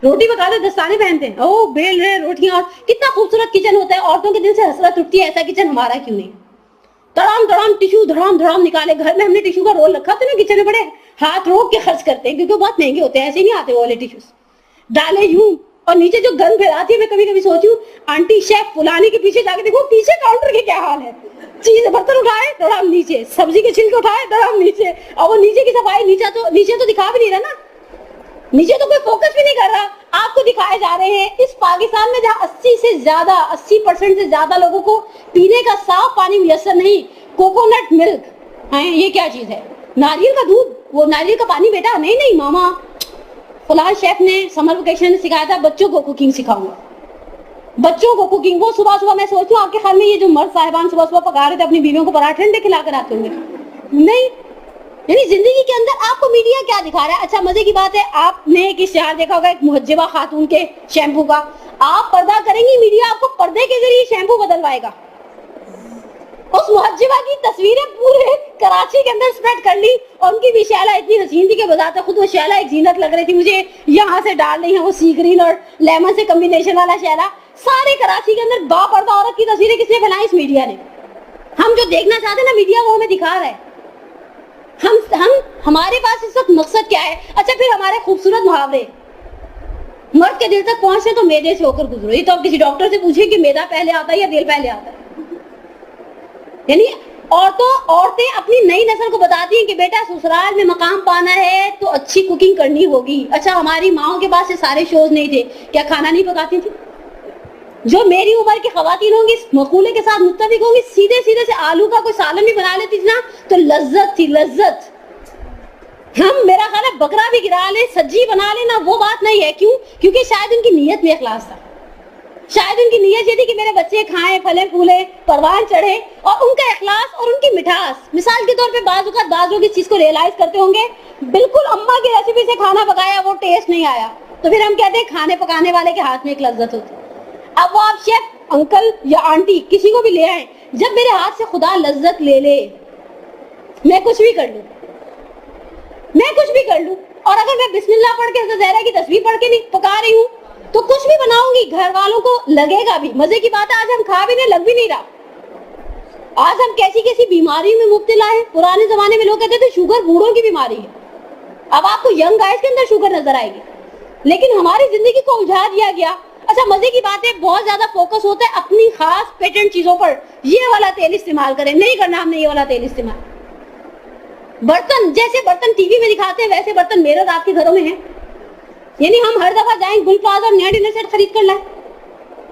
A: روٹی پکاتے دستانے پہنتے ہیں, او بیل رہے روٹیاں. اور کتنا خوبصورت کچن ہوتا ہے, عورتوں کے دل سے حسرت اٹھتی ہے ایسا کچن ہمارا کیوں نہیں. دڑام دڑام ٹیشو دھڑام دھڑام نکالے. گھر میں ہم نے ٹیشو کا رول رکھا تھا نا, کچن میں بڑے ہاتھ روک کے خرچ کرتے ہیں کیونکہ بہت مہنگے ہوتے ہیں, ایسے نہیں آتے وہ والے ٹیشوز. ڈالے یوں, اور نیچے جو گند پھیلاتی ہے, میں کبھی کبھی سوچوں آنٹی شیف فلانے کے پیچھے جا کے دیکھو پیچھے کاؤنٹر کے کیا حال ہے. چیز برتن اٹھائے دڑام نیچے, سبزی کے چھلکے اٹھائے دڑام نیچے, اور وہ نیچے کی صفائی نیچے تو دکھا بھی نہیں رہا نا, نیچے تو کوئی فوکس بھی نہیں کر رہا. آپ کو دکھائے جا رہے ہیں اس پاکستان میں جہاں 80% سے زیادہ لوگوں کو پینے کا صاف پانی میسر نہیں. کوکونٹ ملک, یہ کیا چیز ہے؟ ناریل کا دودھ, وہ ناریل کا پانی بیٹا, نہیں ماما فلاں شیف نے سمر ویکیشن میں سکھایا تھا بچوں کو کوکنگ سکھاؤں گا, بچوں کو کوکنگ. وہ صبح میں سوچتی ہوں آپ کے خیال میں یہ جو مرد صاحبان صبح پکا رہے تھے اپنی بیویوں کو پراٹھے انڈے کھلا کر آتے ہوں گے؟ نہیں. یعنی زندگی کے اندر آپ کو میڈیا کیا دکھا رہا ہے؟ اچھا مزے کی بات ہے, آپ نے ایک اشتہار دیکھا ہوگا ایک محجبہ خاتون کے شیمپو کا. آپ پردہ کریں گی, میڈیا آپ کو پردے کے ذریعے شیمپو بدلوائے گا. اس محجبہ کی تصویریں پورے کراچی کے اندر سپریڈ کر لی, اور ان کی بھی شیلا اتنی حسین تھی کہ بذات خود وہ شیلا ایک زینت لگ رہی تھی مجھے. یہاں سے ڈال رہی ہیں وہ سی گرین اور لیمن سے کمبینیشن والا شیلا. سارے کراچی کے اندر با پردہ عورت کی تصویریں کس نے پھیلائی؟ اس میڈیا نے. ہم جو دیکھنا چاہتے ہیں نا میڈیا وہ ہمیں دکھا رہا ہے. ہمارے پاس اس وقت مقصد کیا ہے؟ اچھا پھر ہمارے خوبصورت محاورے, مرد کے دل تک پہنچے تو میدے سے ہو کر گزرو. یہ تو آپ کسی ڈاکٹر سے پوچھیں کہ میدا پہلے آتا ہے یا دل پہلے آتا ہے. یعنی عورتیں اپنی نئی نسل کو بتاتی ہیں کہ بیٹا سسرال میں مقام پانا ہے تو اچھی کوکنگ کرنی ہوگی. اچھا ہماری ماؤں کے پاس یہ سارے شوز نہیں تھے, کیا کھانا نہیں پکاتی تھی؟ جو میری عمر کی خواتین ہوں گی اس مقولے کے ساتھ متفق ہوں گی, سیدھے سے آلو کا کوئی سالن بھی بنا لیتی تھی نا تو لذت تھی, لذت. ہم میرا خیال ہے بکرا بھی گرا لے, سجی بنا لے نا, وہ بات نہیں ہے. کیوں؟ کیونکہ شاید ان کی نیت میں اخلاص تھا. شاید ان کی نیت یہ تھی کہ میرے بچے کھائیں, پھلے پھولے, پروان چڑھے, اور ان کا اخلاص اور ان کی مٹھاس. مثال کے طور پہ بعض اوقات بعض لوگ اس چیز کو ریئلائز کرتے ہوں گے, بالکل اماں کی ریسیپی سے کھانا پکایا وہ ٹیسٹ نہیں آیا, تو پھر ہم کہتے ہیں کھانے پکانے والے کے ہاتھ میں ایک لذت ہوتی. اب وہ آپ شیف انکل یا آنٹی کسی کو بھی لے آئیں, جب میرے ہاتھ سے خدا لذت لے لے, میں کچھ بھی کر لوں, اور اگر میں بسم اللہ پڑھ کے زہرا کی تصویر پڑھ کے نہیں پکا رہی ہوں تو کچھ بھی بناؤں گی, گھر والوں کو لگے گا بھی. مزے کی بات ہے آج ہم کھا بھی نہیں, لگ بھی نہیں رہا. آج ہم کیسی بیماری میں مبتلا ہے. پرانے زمانے میں لوگ کہتے تھے شوگر بوڑھوں کی بیماری ہے, اب آپ کو ینگ گائز کے اندر شوگر نظر آئے گی. لیکن ہماری زندگی کو الجھا دیا گیا. اچھا مزے کی بات ہے بہت زیادہ فوکس ہوتا ہے اپنی خاص پیٹنٹ چیزوں پر, یہ والا تیل استعمال کریں, نہیں کرنا ہم نے یہ والا تیل استعمال. برتن جیسے برتن ٹی وی میں دکھاتے ہیں ویسے برتن میرے رات کے گھروں میں ہیں. یعنی ہم ہر دفعہ جائیں گل پلازا اور نیا ڈنر سیٹ خرید کر لائیں.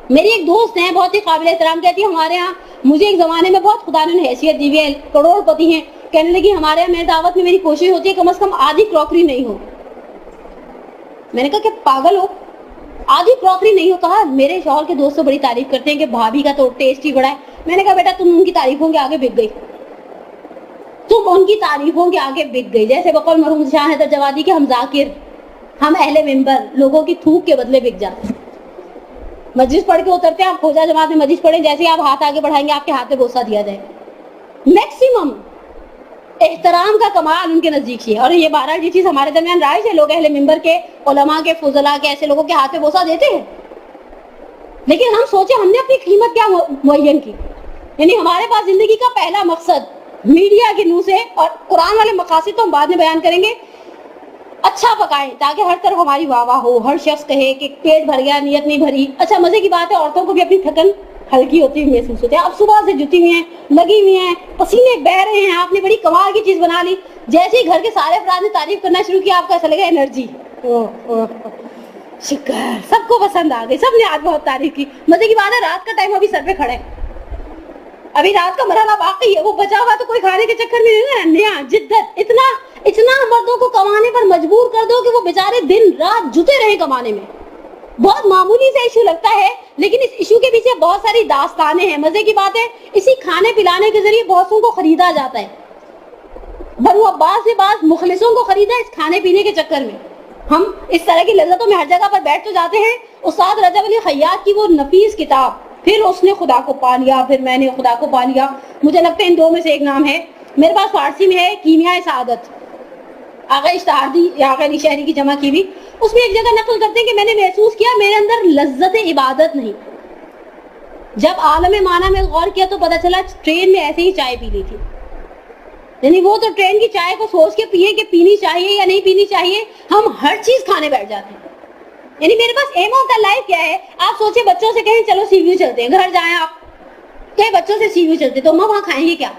A: میری ایک دوست ہیں بہت ہی قابل احترام, کہتی ہے ہمارے ہاں مجھے ایک زمانے میں بہت خدا نے حیثیت دی ہوئی ہے, کروڑ پتی ہیں, کہنے لگی ہمارے یہاں میری دعوت میں میری کوشش ہوتی ہے کم از کم آدھی کراکری نہیں ہو. میں نے کہا کہ پاگل ہو, آدھی کراکری نہیں ہو. کہا میرے شوہر کے دوست تو بڑی تعریف کرتے ہیں کہ بھابھی کا تو ٹیسٹ ہی بڑا ہے. میں نے کہا بیٹا تم ان کی تعریفوں کے آگے بک گئی, تم ان کی تعریفوں کے آگے بک گئی. جیسے بقول مرحوم شاہ حیدر جوادی کے ہم ذاکر, ہم اہل منبر لوگوں کی تھوک کے بدلے بک جاتے ہیں. مجلس پڑھ کے اترتے ہیں, آپ کھوجا جماعت میں مجلس پڑھیں, جیسے آپ ہاتھ آگے بڑھائیں گے آپ کے ہاتھ میں بوسہ دیا جائے. میکسیمم احترام کا کمال ان کے نزدیک ہے. اور یہ بہرحال یہ چیز ہمارے درمیان رائج ہے, لوگ اہل منبر کے, علماء کے, فضلاء کے, ایسے لوگوں کے ہاتھ میں بوسہ دیتے ہیں. لیکن ہم سوچیں ہم نے اپنی قیمت کیا معین کی. یعنی ہمارے پاس زندگی کا پہلا مقصد میڈیا کے منہ سے, اور قرآن والے مقاصد تو ہم بعد میں بیان کریں گے, اچھا پکائیں تاکہ ہر طرف ہماری واہ واہ ہو, ہر شخص کہے کہ پیٹ بھر گیا نیت نہیں بھری. اچھا مزے کی بات ہے عورتوں کو بھی اپنی تھکن ہلکی ہوتی ہوئی محسوس ہوتی ہے. اب صبح سے جتی ہوئی ہیں, لگی ہوئی ہیں, پسینے بہ رہے ہیں, آپ نے بڑی کمال کی چیز بنا لی. جیسے ہی گھر کے سارے افراد نے تعریف کرنا شروع کیا آپ کا ایسا لگا انرجی, شکر سب کو پسند آ گئی, سب نے آج بہت تعریف کی. مزے کی بات ہے رات کا ٹائم ابھی سر پہ کھڑا ہے, ابھی رات کا مرحلہ باقی ہے, وہ بچا ہوا تو کوئی کھانے کے چکر میں نہیں. نیا جدت اتنا مردوں کو کمانے پر مجبور کر دو کہ وہ بیچارے دن رات جتے رہے کمانے میں. بہت معمولی سے ایشو لگتا ہے لیکن اس ایشو کے پیچھے بہت ساری داستانیں ہیں. مزے کی بات ہے اسی کھانے پلانے کے ذریعے بہتوں کو خریدا جاتا ہے. بنو عباس سے بعض مخلصوں کو خریدا اس کھانے پینے کے چکر میں. ہم اس طرح کی لذتوں میں ہر جگہ پر بیٹھ تو جاتے ہیں. استاد رجب علی خیاط کی وہ نفیس کتاب, پھر اس نے خدا کو پا لیا, پھر میں نے خدا کو پا لیا, مجھے لگتا ہے ان دو میں سے ایک نام ہے. میرے پاس فارسی میں ہے کیمیائے سعادت, آغا اشتہاردی یا آغا علی شہری کی جمع کی بھی. اس میں ایک جگہ نقل کرتے ہیں کہ میں نے محسوس کیا میرے اندر لذت عبادت نہیں. جب عالم معنی میں غور کیا تو پتہ چلا ٹرین میں ایسے ہی چائے پی لی تھی. یعنی وہ تو ٹرین کی چائے کو سوچ کے پیے کہ پینی چاہیے یا نہیں پینی چاہیے, ہم ہر چیز کھانے بیٹھ جاتے ہیں. یعنی میرے پاس ایم آف دا لائف کیا ہے. آپ سوچیں بچوں سے کہیں چلو سی ویو چلتے ہیں, گھر جائیں آپ کہیں بچوں سے سی ویو چلتے تو ماں وہاں کھائیں گے کیا؟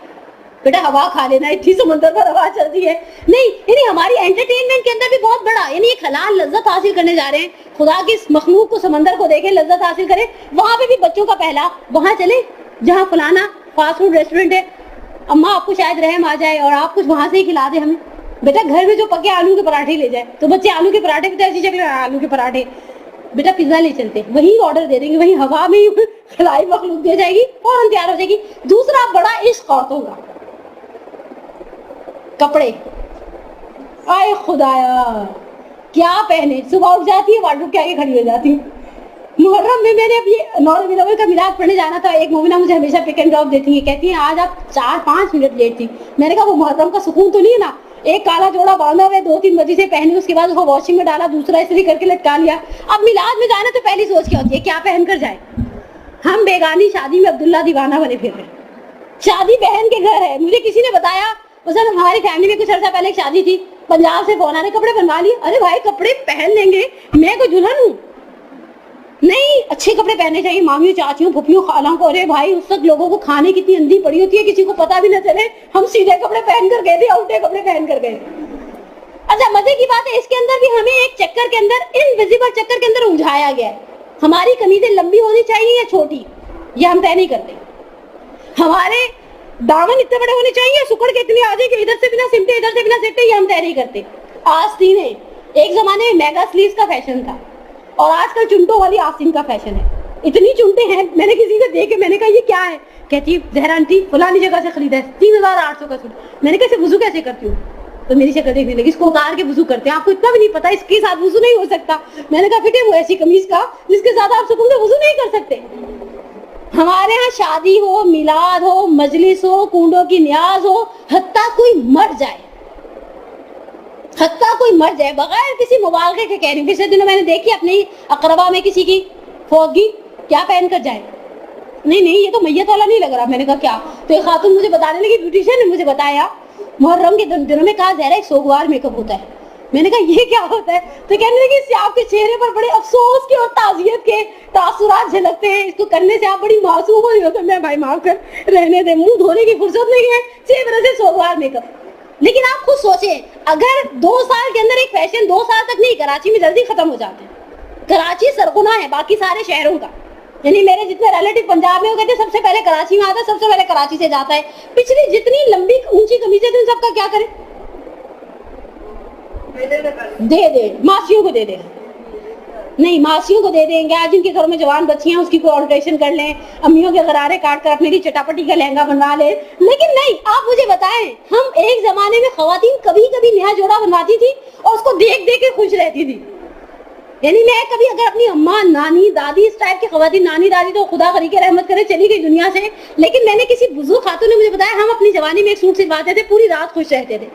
A: بیٹا ہوا کھا لینا, اتنی سمندر پر ہوا چلتی ہے. نہیں, یعنی ہماری انٹرٹینمنٹ کے اندر بھی بہت بڑا, یعنی ایک حلال لذت حاصل کرنے جا رہے ہیں. خدا کی مخلوق کو, سمندر کو دیکھیں, لذت حاصل کریں. وہاں پہ بھی بچوں کا پہلا, وہاں چلے جہاں فلانا فاسٹ فوڈ ریسٹورینٹ ہے, اماں آپ کو شاید رحم آ جائے اور آپ کچھ وہاں سے ہی کھلا دیں ہمیں. بیٹا گھر میں جو پکے آلو کے پراٹھے لے جائے, تو بچے آلو کے پراٹھے بھی تو ایسی جگہ آلو کے پراٹھے, بیٹا پیزا لے چلتے, وہی آرڈر دے دیں گے, وہی ہوا میں ہی خلائی مخلوق دے جائے گی, فوراً تیار ہو جائے گی. دوسرا بڑا عشق عورتوں کا, کپڑے. آئے خدایا کیا پہنے, صبح اٹھ جاتی ہے وارڈروب کے آگے کھڑی ہو جاتی ہوں. محرم میں نے ابھی 9 ربیع الاول کا میلاد پڑھنے جانا تھا. ایک مومنہ مجھے ہمیشہ پک اینڈ ڈراپ دیتی ہے, کہتی ہیں آج آپ 4-5 منٹ لیٹ تھی. میں نے کہا وہ محرم کا سکون تو نہیں ہے نا, ایک کالا جوڑا باندھا ہوئے 2-3 بجے سے پہنے, اس کے بعد اس کو واشنگ میں ڈالا, دوسرا استری کر کے لٹکا لیا. اب میلاد میں جانا تو پہلی سوچ کیا ہوتی ہے, کیا پہن کر جائے. ہم بیگانی شادی میں عبداللہ دیوانہ بنے پھر رہے ہیں. شادی بہن کے گھر ہے. مجھے کسی نے بتایا مثلا ہماری فیملی میں کچھ عرصہ پہلے ایک شادی تھی, پنجاب سے فون آنے, کپڑے بنوا لیے. ارے بھائی کپڑے پہن لیں گے, میں کوئی دلہن ہوں؟ نہیں, اچھے کپڑے پہننے چاہیے مامیوں, چاچیوں, پھپھیوں, خالوں کو. ارے بھائی اس وقت لوگوں کو کھانے کی اتنی اندھی پڑی ہوتی ہے کسی کو پتا بھی نہ چلے, ہم سیدھے کپڑے پہن کر گئے تھے, الٹے کپڑے پہن کر گئے. اچھا مزے کی بات ہے اس کے اندر بھی ہمیں ایک چکر کے اندر, انویزیبل چکر کے اندر الجھایا گیا ہے. ہماری قمیضیں لمبی ہونی چاہیے یا چھوٹی, یہ ہم طے نہیں کرتے. ہمارے دامن اتنے بڑے ہونے چاہیے, سکڑ کے اتنے آگے کہ ادھر سے بنا سمٹے ادھر سے بنا سمٹے, یہ ہم طے نہیں کرتے. آستین ہے, ایک زمانے میں میگا سلیوز کا فیشن تھا, اور آج کل چنٹوں والی آستین کا فیشن ہے. اتنی چنٹے ہیں, میں نے کسی کو دیکھ کے میں نے کہا یہ کیا ہے, کہتی زہرا آنٹی فلانی جگہ سے خریدا ہے 3800 کا سوٹ. میں نے کہا وضو کیسے کرتی ہوں, تو میری شکل دیکھنے لگی, اس کو اتار کے وضو کرتے ہیں, آپ کو اتنا بھی نہیں پتا اس کے ساتھ وضو نہیں ہو سکتا. میں نے کہا فٹے وہ ایسی قمیض کا جس کے ساتھ آپ سکون سے وضو نہیں کر سکتے. ہمارے ہاں شادی ہو, میلاد ہو, مجلس ہو, کنڈوں کی نیاز ہو, حتیٰ کوئی مر جائے بغیر کسی مبالغے کے کہہ رہی ہوں. پچھلے دنوں میں نے دیکھی اپنی اقربا میں کسی کی فوتگی, کیا پہن کر جائے, نہیں یہ تو میت والا نہیں لگ رہا. میں نے کہا کیا, تو ایک خاتون مجھے بتانے لگی, بیوٹیشین نے مجھے بتایا محرم کے دنوں میں کہا زہرا ایک سوگوار میک اپ ہوتا ہے. میں نے کہا یہ کیا ہوتا ہے, تو کہنے لگی اس سے آپ کے چہرے پر بڑے افسوس کے اور تعزیت کے تاثرات جھلکتے ہیں, اس کو کرنے سے آپ بڑی معصوم ہو جاتے ہیں. میں بھائی معاف کر, رہنے دے, منہ دھونے کی فرصت نہیں ہے, 6 برس سے سوگوار میک اپ. لیکن آپ خود سوچیں اگر 2 سال کے اندر ایک فیشن 2 سال تک نہیں، کراچی میں جلدی ختم ہو جاتے ہیں. کراچی سرغنہ ہے باقی سارے شہروں کا. یعنی میرے جتنے ریلیٹو پنجاب میں ہو گئے تھے، سب سے پہلے کراچی میں آتا ہے، سب سے پہلے کراچی سے جاتا ہے. پچھلی جتنی لمبی اونچی قمیضیں تھیں ان سب کا کیا کریں؟ دے دے ماسیوں کو دے دے. نہیں، ماسیوں کو دے دیں گے. آج ان کے گھروں میں جوان بچی ہیں، اس کی کوئی آلٹریشن کر لیں، امیوں کے غرارے کاٹ کر اپنے لیے چٹاپٹی کا لہنگا بنوا لیں. لیکن نہیں، آپ مجھے بتائیں، ہم ایک زمانے میں خواتین کبھی کبھی نیا جوڑا بنواتی تھی اور اس کو دیکھ دیکھ کے خوش رہتی تھی. یعنی میں کبھی اگر اپنی اماں، نانی، دادی، اس ٹائپ کی خواتین، نانی دادی تو خدا غری کے رحمت کرے چلی گئی دنیا سے، لیکن میں نے کسی بزرگ خاتون نے مجھے بتایا ہم اپنی جوانی میں ایک سوٹ سلواتے تھے، پوری رات خوش رہتے تھے.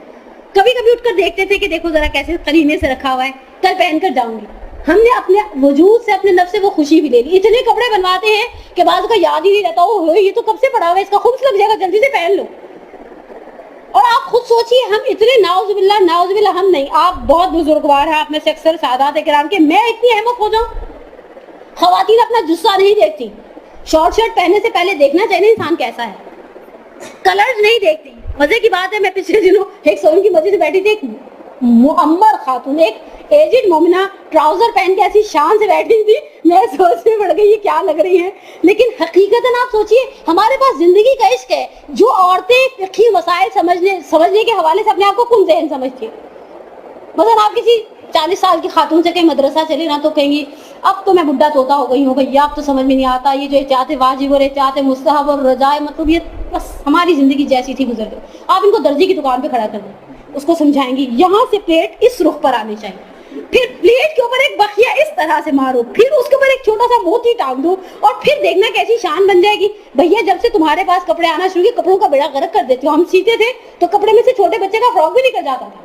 A: کبھی کبھی اٹھ کر دیکھتے تھے کہ دیکھو ذرا کیسے قرینے سے رکھا ہوا ہے، کل پہن کر جاؤں گی. ہم نے اپنے وجود سے، اپنے نفس سے وہ خوشی بھی لے لی. اتنے کپڑے بنواتے ہیں کہ بعض کا یاد ہی نہیں رہتا، او یہ تو کب سے پڑا ہوا ہے، اس کا خبز لگ جائے گا، جلدی سے پہن لو. اور آپ خود سوچئے، ہم اتنے ناؤز باللہ ہم نہیں، آپ بہت بزرگوار ہیں، آپ میں سے اکثر سادات کرام کے، میں اتنی احمق ہو جاؤں؟ خواتین اپنا جسہ نہیں دیکھتی. شارٹ شرٹ پہننے سے پہلے دیکھنا چاہیے انسان کیسا ہے. کلرز نہیں دیکھتی. مزے کی بات ہے، میں پچھلے دنوں ایک سوئن کی مسجد سے بیٹھی تھی، ایک معمر خاتون، ایک ایجڈ مومنہ، ٹراؤزر پہن کے ایسی شان سے بیٹھی تھی، میں سوچنے پڑ گئی یہ کیا لگ رہی ہیں. لیکن حقیقتاً آپ سوچئے، ہمارے پاس زندگی کا عشق ہے. جو عورتیں فقہی مسائل سمجھنے کے حوالے سے اپنے آپ کو کن ذہن سمجھتی ہیں. مثلا آپ کسی 40 سال کی خاتون سے کہیں مدرسہ چلے نا، تو کہیں گی اب تو میں بڈھا طوطا ہو گئی ہوں بھیا، اب تو سمجھ میں نہیں آتا، یہ جو احتیاط واجب اور احتیاط مستحب اور رجائے مطلب یہ بس ہماری زندگی جیسی تھی گزر گئی. آپ ان کو درزی کی دکان پہ کھڑا کر دیں، اس کو سمجھائیں گی یہاں سے پلیٹ اس رخ پر آنی چاہیے، پھر پلیٹ کے اوپر ایک بخیہ اس طرح سے مارو، پھر اس کے اوپر ایک چھوٹا سا موتی ٹانگ دو، اور پھر دیکھنا کیسی شان بن جائے گی. بھیا جب سے تمہارے پاس کپڑے آنا شروع ہوئے، کپڑوں کا بیڑا غرق کر دیتے ہو. ہم سیتے تھے تو کپڑے میں سے چھوٹے بچے کا فراک بھی نکل جاتا تھا،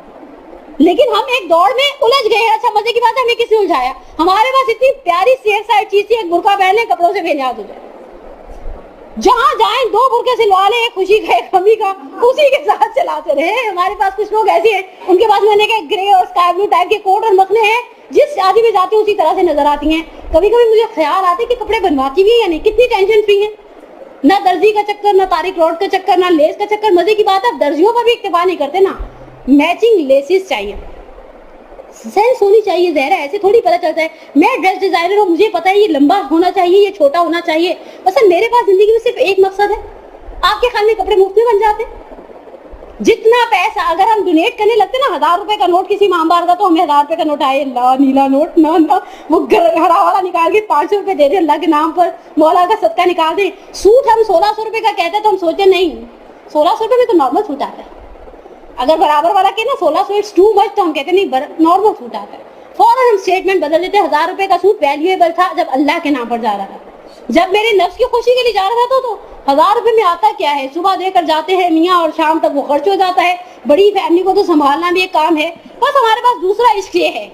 A: لیکن ہم ایک دوڑ میں الجھ گئے ہیں. اچھا مزے کی بات ہے، ہمیں کس نے الجھایا؟ ہمارے پاس اتنی پیاری سیف سائڈ چیز تھی، ایک برقع پہن لیں، کپڑوں سے بے نیاز ہو جائے. جہاں جائیں 2 برقعے سلوا لیں، ایک خوشی کا ایک غمی کا، اسی کے ساتھ چلاتے رہے. ہمارے پاس کچھ لوگ ایسے ہیں، ان کے پاس میں نے کہا گرے اور اسکائی بلو ٹائپ کے کوٹ اور مکھنے ہیں، جس شادی میں جاتے ہیں اسی طرح سے نظر آتی ہیں. کبھی کبھی مجھے خیال آتے کہ کپڑے بنواتی بھی ہیں یا نہیں، کتنی ٹینشن فری ہیں، نہ درزی کا چکر، نہ تاریخ روڈ کا چکر، نہ لیس کا چکر. مزے کی بات ہے، درزیوں پر بھی اکتفا نہیں کرتے نا، میچنگ لیسز چاہیے، سینس ہونی چاہیے. ظاہر ہے ایسے تھوڑی پتہ چلتا ہے میں ڈریس ڈیزائنر ہوں، مجھے پتا ہے یہ لمبا ہونا چاہیے، یہ چھوٹا ہونا چاہیے. اصل میرے پاس زندگی میں صرف ایک مقصد ہے. آپ کے خیال میں کپڑے مفت میں بن جاتے؟ جتنا پیسہ اگر ہم ڈونیٹ کرنے لگتے نا، 1000 روپے کا نوٹ کسی ماں بار کا، تو ہمیں 1000 روپے کا نوٹ آئے، لا نیلا نوٹ، نہ وہ ہرا والا نکال کے 500 روپے دے دیں اللہ کے نام پر، مولا کا صدقہ نکال دیں. سوٹ ہم 1600 روپے کا کہتے ہیں تو ہم سوچتے نہیں 1600 روپے میں تو نارمل سوٹ آتا ہے. اگر برابر والا کہ نا 1600 اٹس ٹو مچ، تو ہم کہتے نہیں نارمل سوٹ آتا ہے. فوراً ہم اسٹیٹمنٹ بدل دیتے. 1000 روپے کا سوٹ ویلیویبل تھا جب اللہ کے نام پر جا رہا تھا، جب میرے نفس کی خوشی کے لیے جا رہا تھا تو 1000 روپے میں آتا کیا ہے؟ صبح دے کر جاتے ہیں میاں اور شام تک وہ خرچ ہو جاتا ہے. بڑی فیملی کو تو سنبھالنا بھی ایک کام ہے. بس ہمارے پاس دوسرا عشق یہ ہے،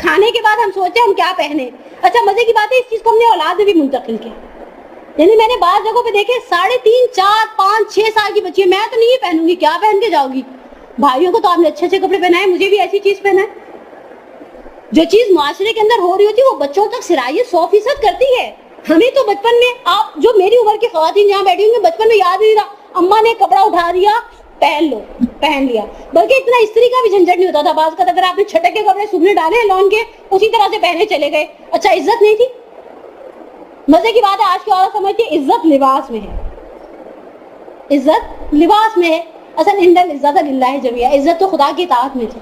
A: کھانے کے بعد ہم سوچتے ہیں ہم کیا پہنے. اچھا مزے کی بات ہے، اس چیز کو ہم نے اولاد میں بھی منتقل کیا. یعنی میں نے بعض جگہوں پہ دیکھے 3.5 4 5 6 سال کی بچی ہے، میں تو نہیں یہ پہنوں گی، کیا پہن کے جاؤ گی؟ بھائیوں کو تو آپ نے اچھے اچھے کپڑے پہنائے، مجھے بھی ایسی چیز پہنا ہے. جو چیز معاشرے کے اندر ہو رہی ہوتی ہے وہ بچوں تک سرایت 100% کرتی ہے. ہمیں تو بچپن میں، آپ جو میری عمر کی خواتین جہاں بیٹھی ہوئی ہیں، بچپن میں یاد نہیں رہا، اماں نے کپڑا اٹھا دیا پہن لو، پہن لیا. بلکہ اتنا استری کا بھی جھنجٹ نہیں ہوتا تھا. بعض کا اگر آپ نے چھٹے کے کپڑے سوکھنے ڈالے لون کے، اسی طرح سے پہنے چلے گئے. اچھا عزت نہیں تھی. مزے کی بات ہے آج کی عورت سمجھتی ہے عزت لباس میں ہے، عزت لباس میں ہے. اصل ان العزت للہ جميعا، عزت تو خدا کی اطاعت میں تھی.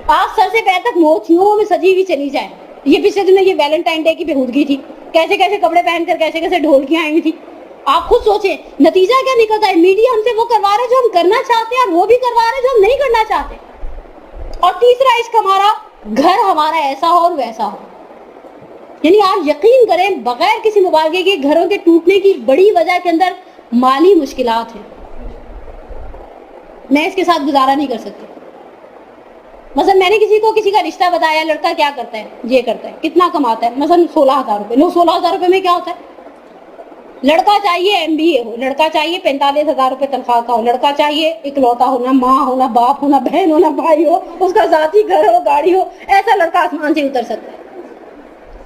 A: آپ سر سے پیر تک موتیوں میں سجی ہوئی چلی جائیں. یہ پچھلے دنوں یہ ویلنٹائن ڈے کی بےہودگی تھی، کیسے کیسے کپڑے پہن کر کیسے کیسے ڈھولکیاں آئی ہوئی تھی. آپ خود سوچیں نتیجہ کیا نکلتا ہے. میڈیا ہم سے وہ کروا رہا ہے جو ہم کرنا چاہتے ہیں، اور وہ بھی کروا رہا ہے جو ہم نہیں کرنا چاہتے. اور تیسرا عشق ہمارا، گھر ہمارا ایسا ہو اور ویسا ہو. یعنی آپ یقین کریں بغیر کسی مبالغے کے، گھروں کے ٹوٹنے کی بڑی وجہ کے اندر مالی مشکلات ہیں. میں اس کے ساتھ گزارا نہیں کر سکتی. مثلا میں نے کسی کو کسی کا رشتہ بتایا، لڑکا کیا کرتا ہے، یہ کرتا ہے، کتنا کماتا ہے، مثلا 16,000 روپے. لو 16,000 روپے میں کیا ہوتا ہے؟ لڑکا چاہیے MBA ہو، لڑکا چاہیے 45,000 روپے تنخواہ کا ہو، لڑکا چاہیے اکلوتا ہونا، ماں ہونا، باپ ہونا، بہن ہونا، بھائی ہو، اس کا ذاتی گھر ہو، گاڑی ہو. ایسا لڑکا آسمان سے اتر سکتا ہے.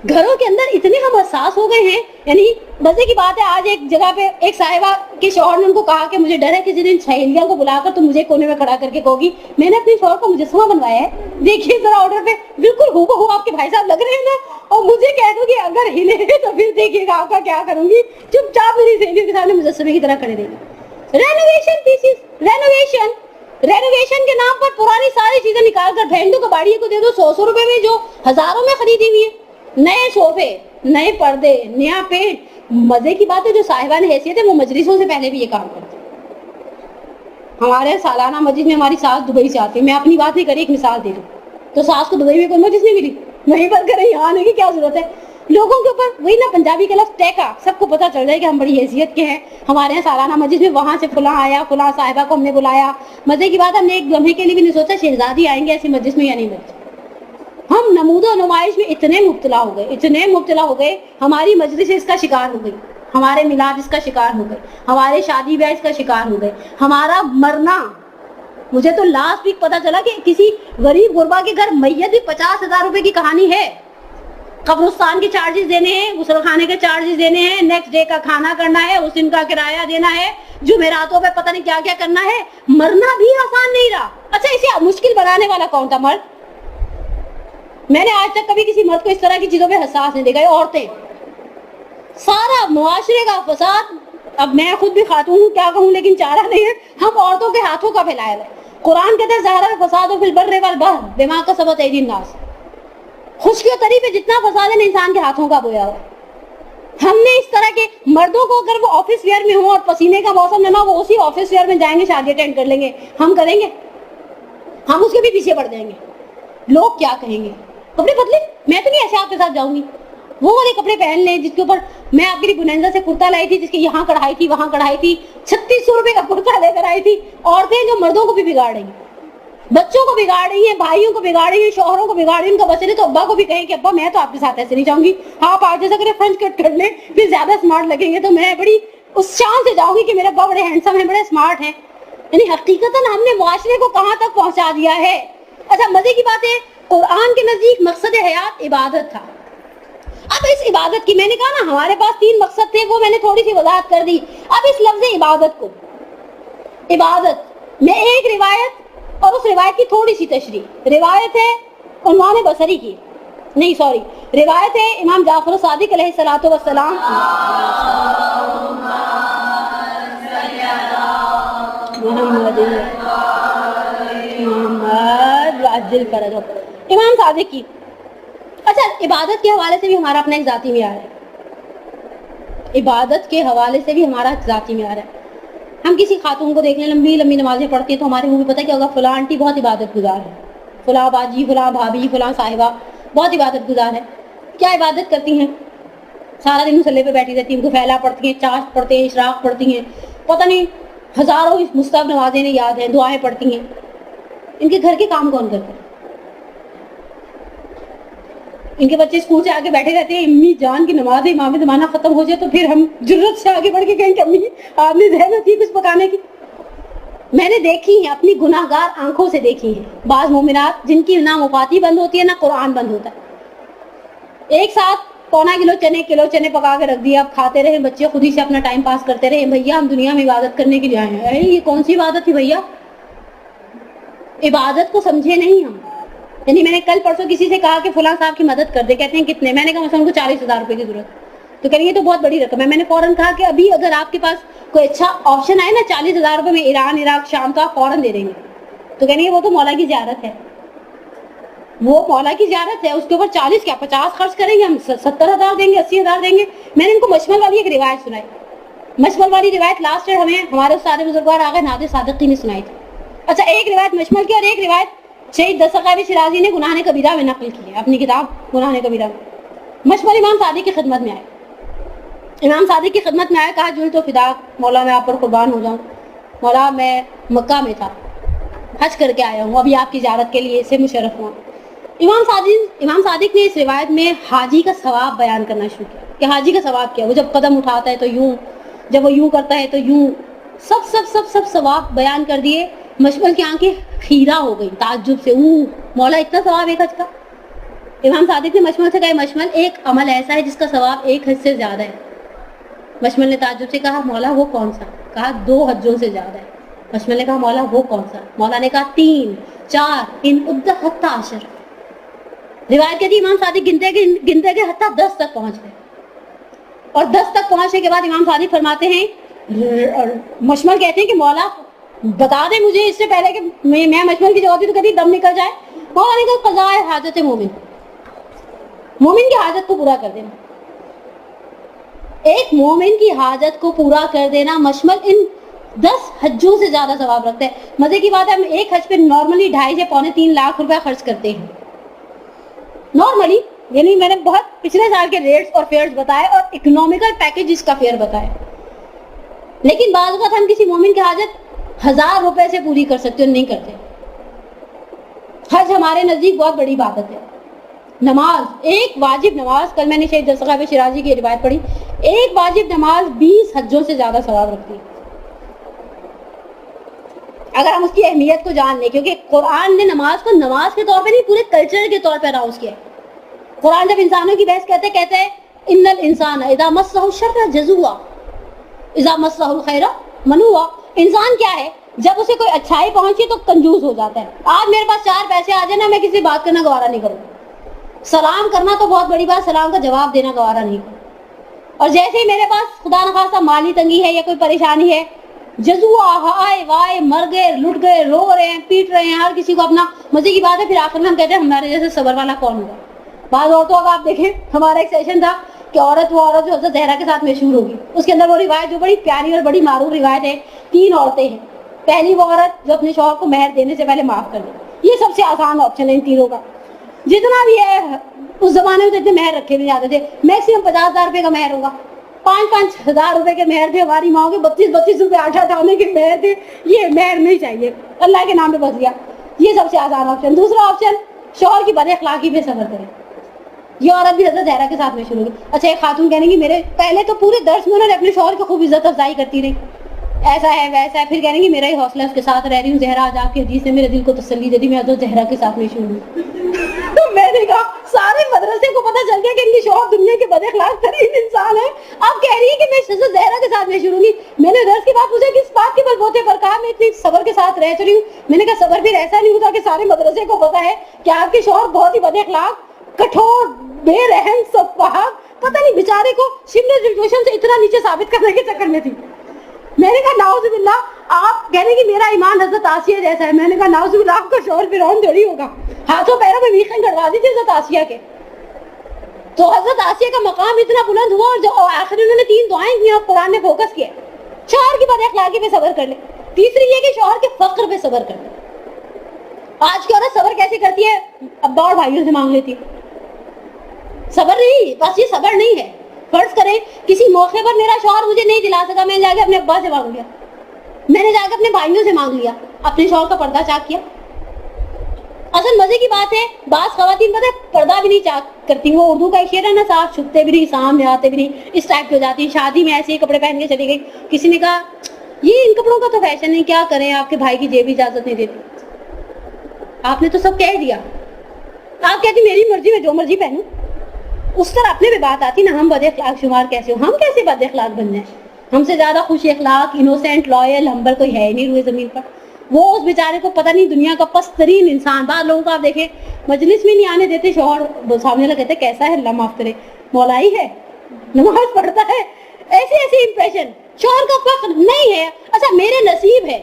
A: گھروں کے اندر اتنے ہم حساس ہو گئے ہیں. یعنی مزے کی بات ہے, آج ایک جگہ پہ ایک صاحبہ کے شوہر نے ان کو کہا کہ مجھے ڈر ہے کہ جس دن سہیلیاں کو بلا کر تم مجھے کونے میں کھڑا کر کے کہو گی میں نے اپنے شوہر کو مجسمہ بنوایا ہے, دیکھیے ذرا آرڈر پہ بالکل ہو بہو آپ کے بھائی صاحب لگ رہے ہیں نا, اور مجھے کہہ دوں کہ اگر ہلے تو پھر دیکھیے گا آپ کا کیا کروں گی, چپ چاپ میری سہیلیوں کے سامنے مجسمے کی طرح کھڑے رہیں. رینوویشن پیسز, رینوویشن کے نام پر پرانی ساری چیزیں نکال کر بہنوں کو باڑی کو دے دو 100 روپے میں جو ہزاروں میں خریدی ہوئی ہے, نئے صوفے, نئے پردے, نیا پینٹ. مزے کی بات ہے جو صاحبان حیثیت ہے وہ مجلسوں سے پہلے بھی یہ کام کرتے ہیں. ہمارے سالانہ مجلس میں ہماری ساس دبئی سے آتی ہے, میں اپنی بات نہیں کری, ایک مثال دے دوں تو ساس کو دبئی میں کوئی مجلس نہیں ملی, وہیں پر کریں, یہاں آنے کی کیا ضرورت ہے. لوگوں کے اوپر وہی نا پنجابی کا لفظ ٹیکا, سب کو پتا چل جائے کہ ہم بڑی حیثیت کے ہیں, ہمارے یہاں سالانہ مجلس میں وہاں سے فلاں آیا, فلاں صاحبہ کو ہم نے بلایا. مزے کی بات ہم نے ایک لمحے کے لیے بھی نہیں سوچا شہزادی آئیں گے ایسی مجلس میں یا نہیں ملتے. ہم نمود و نمائش میں اتنے مبتلا ہو گئے, ہماری مجلس اس کا شکار ہو گئی, ہمارے میلاد اس کا شکار ہو گئے, ہمارے شادی بیاہ اس کا شکار ہو گئے, ہمارا مرنا. مجھے تو لاسٹ ویک پتا چلا کہ کسی غریب غربا کے گھر میت بھی 50,000 روپے کی کہانی ہے. قبرستان کے چارجز دینے ہیں, غسل خانے کے چارجز دینے ہیں, نیکسٹ ڈے کا کھانا کرنا ہے, اس دن کا کرایہ دینا ہے, جمعراتوں پہ پتہ نہیں کیا کیا کرنا ہے. مرنا بھی آسان نہیں رہا. اچھا اسے مشکل بنانے والا کون تھا؟ مرد. میں نے آج تک کبھی کسی مرد کو اس طرح کی چیزوں پہ حساس نہیں دیکھا. عورتیں, سارا معاشرے کا فساد. اب میں خود بھی خاتون ہوں, کیا کہوں, لیکن چارہ نہیں ہے, ہم عورتوں کے ہاتھوں کا پھیلایا ہے. قرآن کہتا ہے ظاہر الفساد فی البر والبحر بما کسبت ایدی الناس. خشکی و تری پہ جتنا فساد ہے انسان کے ہاتھوں کا بویا ہوا. ہم نے اس طرح کے مردوں کو, اگر وہ آفس ویئر میں ہوں اور پسینے کا موسم ہے نا, وہ اسی آفس ویئر میں جائیں گے, شادی اٹینڈ کر لیں گے. ہم کریں گے؟ ہم اس کے بھی پیچھے پڑ جائیں گے. لوگ کیا کہیں گے؟ کپڑے بدلے, میں تو نہیں ایسے آپ کے ساتھ جاؤں گی. وہ والے کپڑے پہن لیں جس کے اوپر, میں آپ کے لیے بنینزا سے کرتا لائی تھی جس کی یہاں کڑھائی تھی, وہاں کڑھائی تھی, 3600 روپے کا کرتا لے کر آئی تھی. عورتیں جو مردوں کو بھی بگاڑ رہی ہیں, بچوں کو بگاڑ رہی ہیں, بھائیوں کو بگاڑ رہی ہیں, شوہروں کو بگاڑ رہی ہیں. ان کا بچے تو ابا کو بھی کہیں کہ ابا میں تو آپ کے ساتھ ایسے نہیں جاؤں گی, آپ آج جیسا کریں فرنچ کٹ کر لیں, پھر زیادہ اسمارٹ لگیں گے تو میں بڑی اس شان سے جاؤں گی کہ میرے ابا بڑے ہینڈسم ہیں, بڑے اسمارٹ ہیں. یعنی حقیقتاً ہم نے معاشرے کو کہاں تک پہنچا دیا ہے. اچھا مزے کی بات ہے, قرآن کے نزدیک مقصد حیات عبادت تھا. اب اس عبادت کی, میں نے کہا نا ہمارے پاس 3 مقصد تھے, وہ میں نے تھوڑی سی وضاحت کر دی. اب اس لفظ عبادت کو, عبادت میں ایک روایت اور اس روایت کی تھوڑی سی تشریح. روایت ہے عنوان بصری کی, نہیں سوری, روایت ہے امام جعفر صادق علیہ الصلوۃ والسلام, امام صادق کی. اچھا عبادت کے حوالے سے بھی ہمارا اپنا ایک ذاتی معیار ہے. عبادت کے حوالے سے بھی ہمارا ذاتی معیار ہے. ہم کسی خاتون کو دیکھ لیں لمبی لمبی نمازیں پڑھتی ہیں تو ہمارے منہ میں پتہ کیا ہوگا, فلاں آنٹی بہت عبادت گزار ہے, فلاں باجی, فلاں بھابھی, فلاں صاحبہ بہت عبادت گزار ہے. کیا عبادت کرتی ہیں؟ سارا دن مصلی پہ بیٹھی رہتی ہیں, گفیلا پڑھتی ہیں, چاشت پڑھتے ہیں, اشراق پڑھتی ہیں, پتہ نہیں ہزاروں مستحب نمازیں یاد ہیں, دعائیں پڑھتی ہیں. ان کے گھر کے کام کون کرتے ہیں؟ ان کے بچے اسکول سے آگے بیٹھے رہتے ہیں, امی جان کی نماز امام زمانہ ختم ہو جائے تو پھر ہم جرت سے آگے بڑھ کے کہیں کہ امی آپ نے زحمت کی کچھ پکانے کی. میں نے دیکھی ہیں, اپنی گناہگار آنکھوں سے دیکھی ہیں, بعض مومنات جن کی نہ مفاتی بند ہوتی ہے نہ قرآن بند ہوتا ہے. ایک ساتھ 1.25 کلو چنے پکا کے رکھ دیا, اب کھاتے رہے, بچے خود ہی سے اپنا ٹائم پاس کرتے رہے. بھیا ہم دنیا میں عبادت کرنے کے لیے آئے ہیں. یہ کون سی عبادت تھی بھیا؟ عبادت کو سمجھے نہیں ہم. یعنی میں نے کل پرسوں کسی سے کہا کہ فلاں صاحب کی مدد کر دے, کہتے ہیں کتنے؟ میں نے کہا مثلا ان کو 40,000 روپے کی ضرورت, تو کہیں گے تو بہت بڑی رقم ہے. میں نے فوراً کہا کہ ابھی اگر آپ کے پاس کوئی اچھا آپشن آئے نا 40,000 روپے میں ایران, عراق, شام, تو آپ فوراً دے دیں گے. تو کہیں گے وہ تو مولا کی زیارت ہے, وہ مولا کی زیارت ہے, اس کے اوپر 40 کیا 50 خرچ کریں گے, ہم 70,000 دیں گے, 80,000 دیں گے. میں نے ان کو مشمل والی ایک روایت سنائی. مشمل والی روایت لاسٹ ایئر ہمیں ہمارے استاد بزرگوار آگے نادر صادقی نے سنائی تھی. اچھا ایک روایت مشمل کی اور ایک روایت شہید دستگیر شیرازی نے گناہ کبیرہ میں نقل کی ہے, اپنی کتاب گناہ کبیرہ میں. مشمل امام صادق کی خدمت میں آئے, امام صادق کی خدمت میں آئے, کہا جل تو فدا, مولا میں آپ پر قربان ہو جاؤں, مولا میں مکہ میں تھا, حج کر کے آیا ہوں, ابھی آپ کی زیارت کے لیے سے مشرف ہوا. امام صادق نے اس روایت میں حاجی کا ثواب بیان کرنا شروع کیا کہ حاجی کا ثواب کیا, وہ جب قدم اٹھاتا ہے تو یوں, جب وہ یوں کرتا ہے تو یوں, سب سب سب سب ثواب بیان کر دیے. مشمل کی آنکھیں خیرہ ہو گئی تعجب سے, مولا اتنا ثواب ایک حج کا. امام صادق نے مشمل سے کہا مشمل ایک عمل ایسا ہے جس کا ثواب 1 حج سے زیادہ ہے. مشمل نے تعجب سے کہا مولا وہ کون سا؟ کہا 2 حجوں سے زیادہ ہے. مشمل نے کہا مولا وہ کون سا؟ مولا نے کہا 3 4 ان عد حتی 10. روایت کہتی امام صادق گنتے کے حتی 10 تک پہنچ گئے, اور 10 تک پہنچنے کے بعد امام صادق فرماتے ہیں, مشمل کہتے ہیں کہ مولا بتا دے مجھے اس سے پہلے کہ میں مشمل کی جگہ ہوتی تو کبھی دم نکل جائے. مولا نے کہا قضاء حاجت مومن کی حاجت کو پورا کر دینا. ایک مومن کی حاجت کو پورا کر دینا مشمل ان 10 حجوں سے زیادہ ثواب رکھتا ہے. مزے کی بات ہے, ہم ایک حج پہ نارملی 2.5 سے 3.25 لاکھ روپے خرچ کرتے ہیں نارملی, یعنی میں نے بہت پچھلے سال کے ریٹس اور فیئرز بتائے اور اکنامیکل پیکج اس کا فیئر بتائے. لیکن بعض اوقات ہم کسی مومن کی حاجت 1000 روپے سے پوری کر سکتے اور نہیں کرتے. حج ہمارے نزدیک بہت بڑی عبادت ہے. نماز, ایک واجب نماز, کل میں نے شہید صاحب شیرازی کی روایت پڑھی, ایک واجب نماز 20 حجوں سے زیادہ ثواب رکھتی ہے اگر ہم اس کی اہمیت کو جان لیں. کیونکہ قرآن نے نماز کو نماز کے طور پہ نہیں, پورے کلچر کے طور پہ اناؤنس کیا ہے. قرآن جب انسانوں کی بحث کہتے ہیں ان الانسان اذا مسہ الشر جزوعا اذا مسہ الخیر منوعا. انسان کیا ہے, جب اسے کوئی اچھائی پہنچی تو کنجوس ہو جاتا ہے. آج میرے پاس 4 پیسے آ جائے نا, میں کسی بات کرنا گوارا نہیں کروں. سلام کرنا تو بہت بڑی بات, سلام کا جواب دینا گوارا نہیں کروں. اور جیسے ہی میرے پاس خدا نخواستہ مالی تنگی ہے یا کوئی پریشانی ہے, جزوعا ہائے وائے مر گئے لٹ گئے رو رہے ہیں پیٹ رہے ہیں, ہر کسی کو اپنا. مزے کی بات ہے پھر آخر میں ہم کہتے ہیں ہمارے جیسے صبر والا کون ہوگا. بعض عورتوں کا آپ دیکھیں, ہمارا ایک سیشن تھا کہ وہ عورت جو حضرت زہرا کے ساتھ مشہور ہوگی, اس کے اندر وہ روایت جو بڑی پیاری اور بڑی معروف روایت ہے, 3 عورتیں ہیں. پہلی وہ عورت جو اپنے شوہر کو مہر دینے سے پہلے معاف کر دے. یہ سب سے آسان آپشن ہے ان تینوں کا. جتنا بھی ہے اس زمانے میں تو اتنے مہر رکھے نہیں جاتے تھے, میکسیمم 50,000 روپے کا مہر ہوگا. 5-5 ہزار روپے کے مہر تھے. ہماری ماں کے 32 روپے 8 آنے کے مہر تھے. یہ مہر نہیں چاہیے, اللہ کے نام پہ بس گیا. یہ سب سے آسان آپشن. دوسرا آپشن, شوہر کی بد اخلاقی پہ صبر کرے. یہ عورت بھی حضرت زہرا کے ساتھ میں شروع ہوگی. اچھا ایک خاتون کہنے کی میرے پہلے تو پورے درس میں انہوں نے اپنے شوہر کی خوب عزت افزائی کرتی رہی, ایسا ہے ویسا ہے. پھر کہنے کی میرا ہی حوصلہ اس کے ساتھ رہ رہی ہوں. زہرا آج آپ کی حدیث نے میرے دل کو تسلی دے دی, میں حضرت زہرا کے ساتھ میں شروع ہوں. تو میں نے کہا سارے مدرسے کو پتہ چل گیا کہ ان کی شوہر دنیا کے بد اخلاق ترین انسان ہے. آپ کہہ رہی ہے کہ میں حضرت زہرا کے ساتھ میں شروع ہوگی. میں نے درس کی بات پوچھا کس بات کے بل بوتے پر, کہا میں اتنی صبر کے ساتھ رہ چلی ہوں. میں نے کہا صبر پھر ایسا نہیں ہوتا کہ سارے مدرسے کو پتہ ہے کہ آپ کے شوہر بہت ہی بد اخلاق, کٹھور, بے رحم, سفاح, پتہ نہیں بیچارے کو شملے ریزولوشن سے اتنا نیچے ثابت کرنے کے چکر میں تھی. میں نے کہا نعوذ باللہ, آپ کہنے کی میرا ایمان حضرت آسیہ جیسا ہے. میں نے کہا نعوذ باللہ, آپ کا شوہر فرعون تھوڑی ہوگا. ہاتھوں پیروں میں میخیں گڑوا دی تھی حضرت آسیہ کے. تو حضرت آسیہ کا مقام اتنا بلند ہوا, اور جو آخر انہوں نے 3 دعائیں کی اور قرآن نے فوکس کیا, شوہر کی بد اخلاقی پہ صبر کر لے. تیسری یہ کہ شوہر کے فقر پہ صبر کر لے. آج کی عورت صبر کیسے کرتی ہے, ابا اور بھائیوں سے مانگ لیتی. صبر نہیں, بس یہ صبر نہیں ہے. فرض کریں کسی موقع پر میرا شوہر مجھے نہیں دلا سکا, میں نے جا کے اپنے ابا سے مانگ لیا, میں نے جا کے اپنے بھائیوں سے مانگ لیا, اپنے شوہر کا پردہ چاک کیا. اصل مزے کی بات ہے, بعض خواتین پتہ ہے پردہ بھی نہیں چاک کرتی. وہ اردو کا ایک شعر ہے نا, صاف چھپتے بھی نہیں سامنے آتے بھی نہیں, اس ٹائپ کی ہو جاتی. شادی میں ایسے ہی کپڑے پہن کے چلی گئی. کسی نے کہا یہ ان کپڑوں کا تو فیشن نہیں, کیا کریں, آپ کے بھائی کی جیب اجازت نہیں دیتی. آپ نے تو سب کہہ دیا, آپ کہتی میری مرضی میں جو مرضی پہنوں. اس طرح اپنے پہ بات آتی نا, ہم بد اخلاق شمار کیسے ہو, ہم کیسے بد اخلاق بن جائیں. ہم سے زیادہ خوش اخلاق, انوسینٹ, لائل, ہمبل کوئی ہے ہی نہیں روئے زمین پر. وہ اس بیچارے کو پتہ نہیں دنیا کا پست ترین انسان. بعض لوگوں کو آپ دیکھیں مجلس میں نہیں آنے دیتے, شوہر سامنے لگا کہتے کیسا ہے, اللہ معاف کرے, مولائی ہے, نماز پڑھتا ہے, ایسے ایسے امپریشن. شوہر کا فخر نہیں ہے. اچھا میرے نصیب ہے,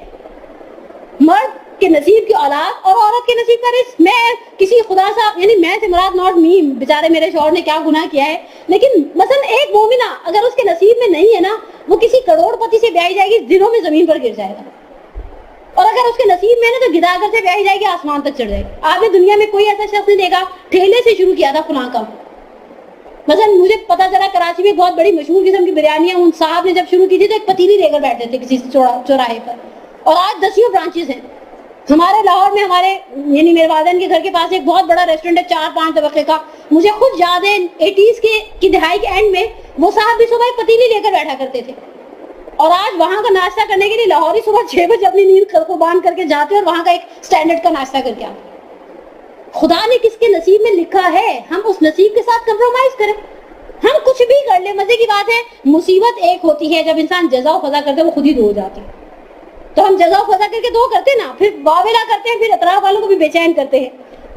A: مرد کے نصیب کی اولاد اور عورت کے نصیب کا رزق. میں کسی خدا صاحب, یعنی میں سے مراد ناٹ می, بیچارے میرے شوہر نے کیا گناہ کیا ہے, لیکن مثلا ایک مومنہ اگر اس کے نصیب میں نہیں ہے نا, وہ کسی کروڑ پتی سے بیائی جائے گی, دنوں میں زمین پر گر جائے گا. اور اگر اس کے نصیب میں نا تو گداگر سے بیائی جائے گی, آسمان تک چڑھ جائے گی. آپ نے دنیا میں کوئی ایسا شخص نہیں دیکھا ٹھیلے سے شروع کیا تھا فلاں کا. مثلا مجھے پتا چلا کراچی میں بہت بڑی مشہور قسم کی بریانیاں ان صاحب نے جب شروع کی تھی تو ایک پتیلی لے کر بیٹھتے تھے کسی چوراہے پر, اور آج 10 برانچز ہیں. ہمارے لاہور میں ہمارے یعنی میرے والدین کے گھر کے پاس ایک بہت بڑا ریسٹورینٹ ہے 4-5 طبقے کا. مجھے خود یاد ہے 80s کی دہائی کے اینڈ میں وہ صاحب بھی صبح پتیلی لے کر بیٹھا کرتے تھے, اور آج وہاں کا ناشتہ کرنے کے لیے لاہوری صبح 6 بجے اپنی نیند کو باندھ کر کے جاتے اور وہاں کا ایک سٹینڈرڈ کا ناشتہ کر کے آتے. خدا نے کس کے نصیب میں لکھا ہے ہم اس نصیب کے ساتھ کمپرومائز کریں. ہم کچھ بھی کر لیں. مزے کی بات ہے مصیبت ایک ہوتی ہے جب انسان جزا و فضا کرتے وہ خود ہی دو ہو جاتے ہیں. تو ہم جزا و فضا کر کے دو کرتے نا, پھر واویلا کرتے ہیں, پھر اطراف والوں کو بھی بے چین کرتے ہیں.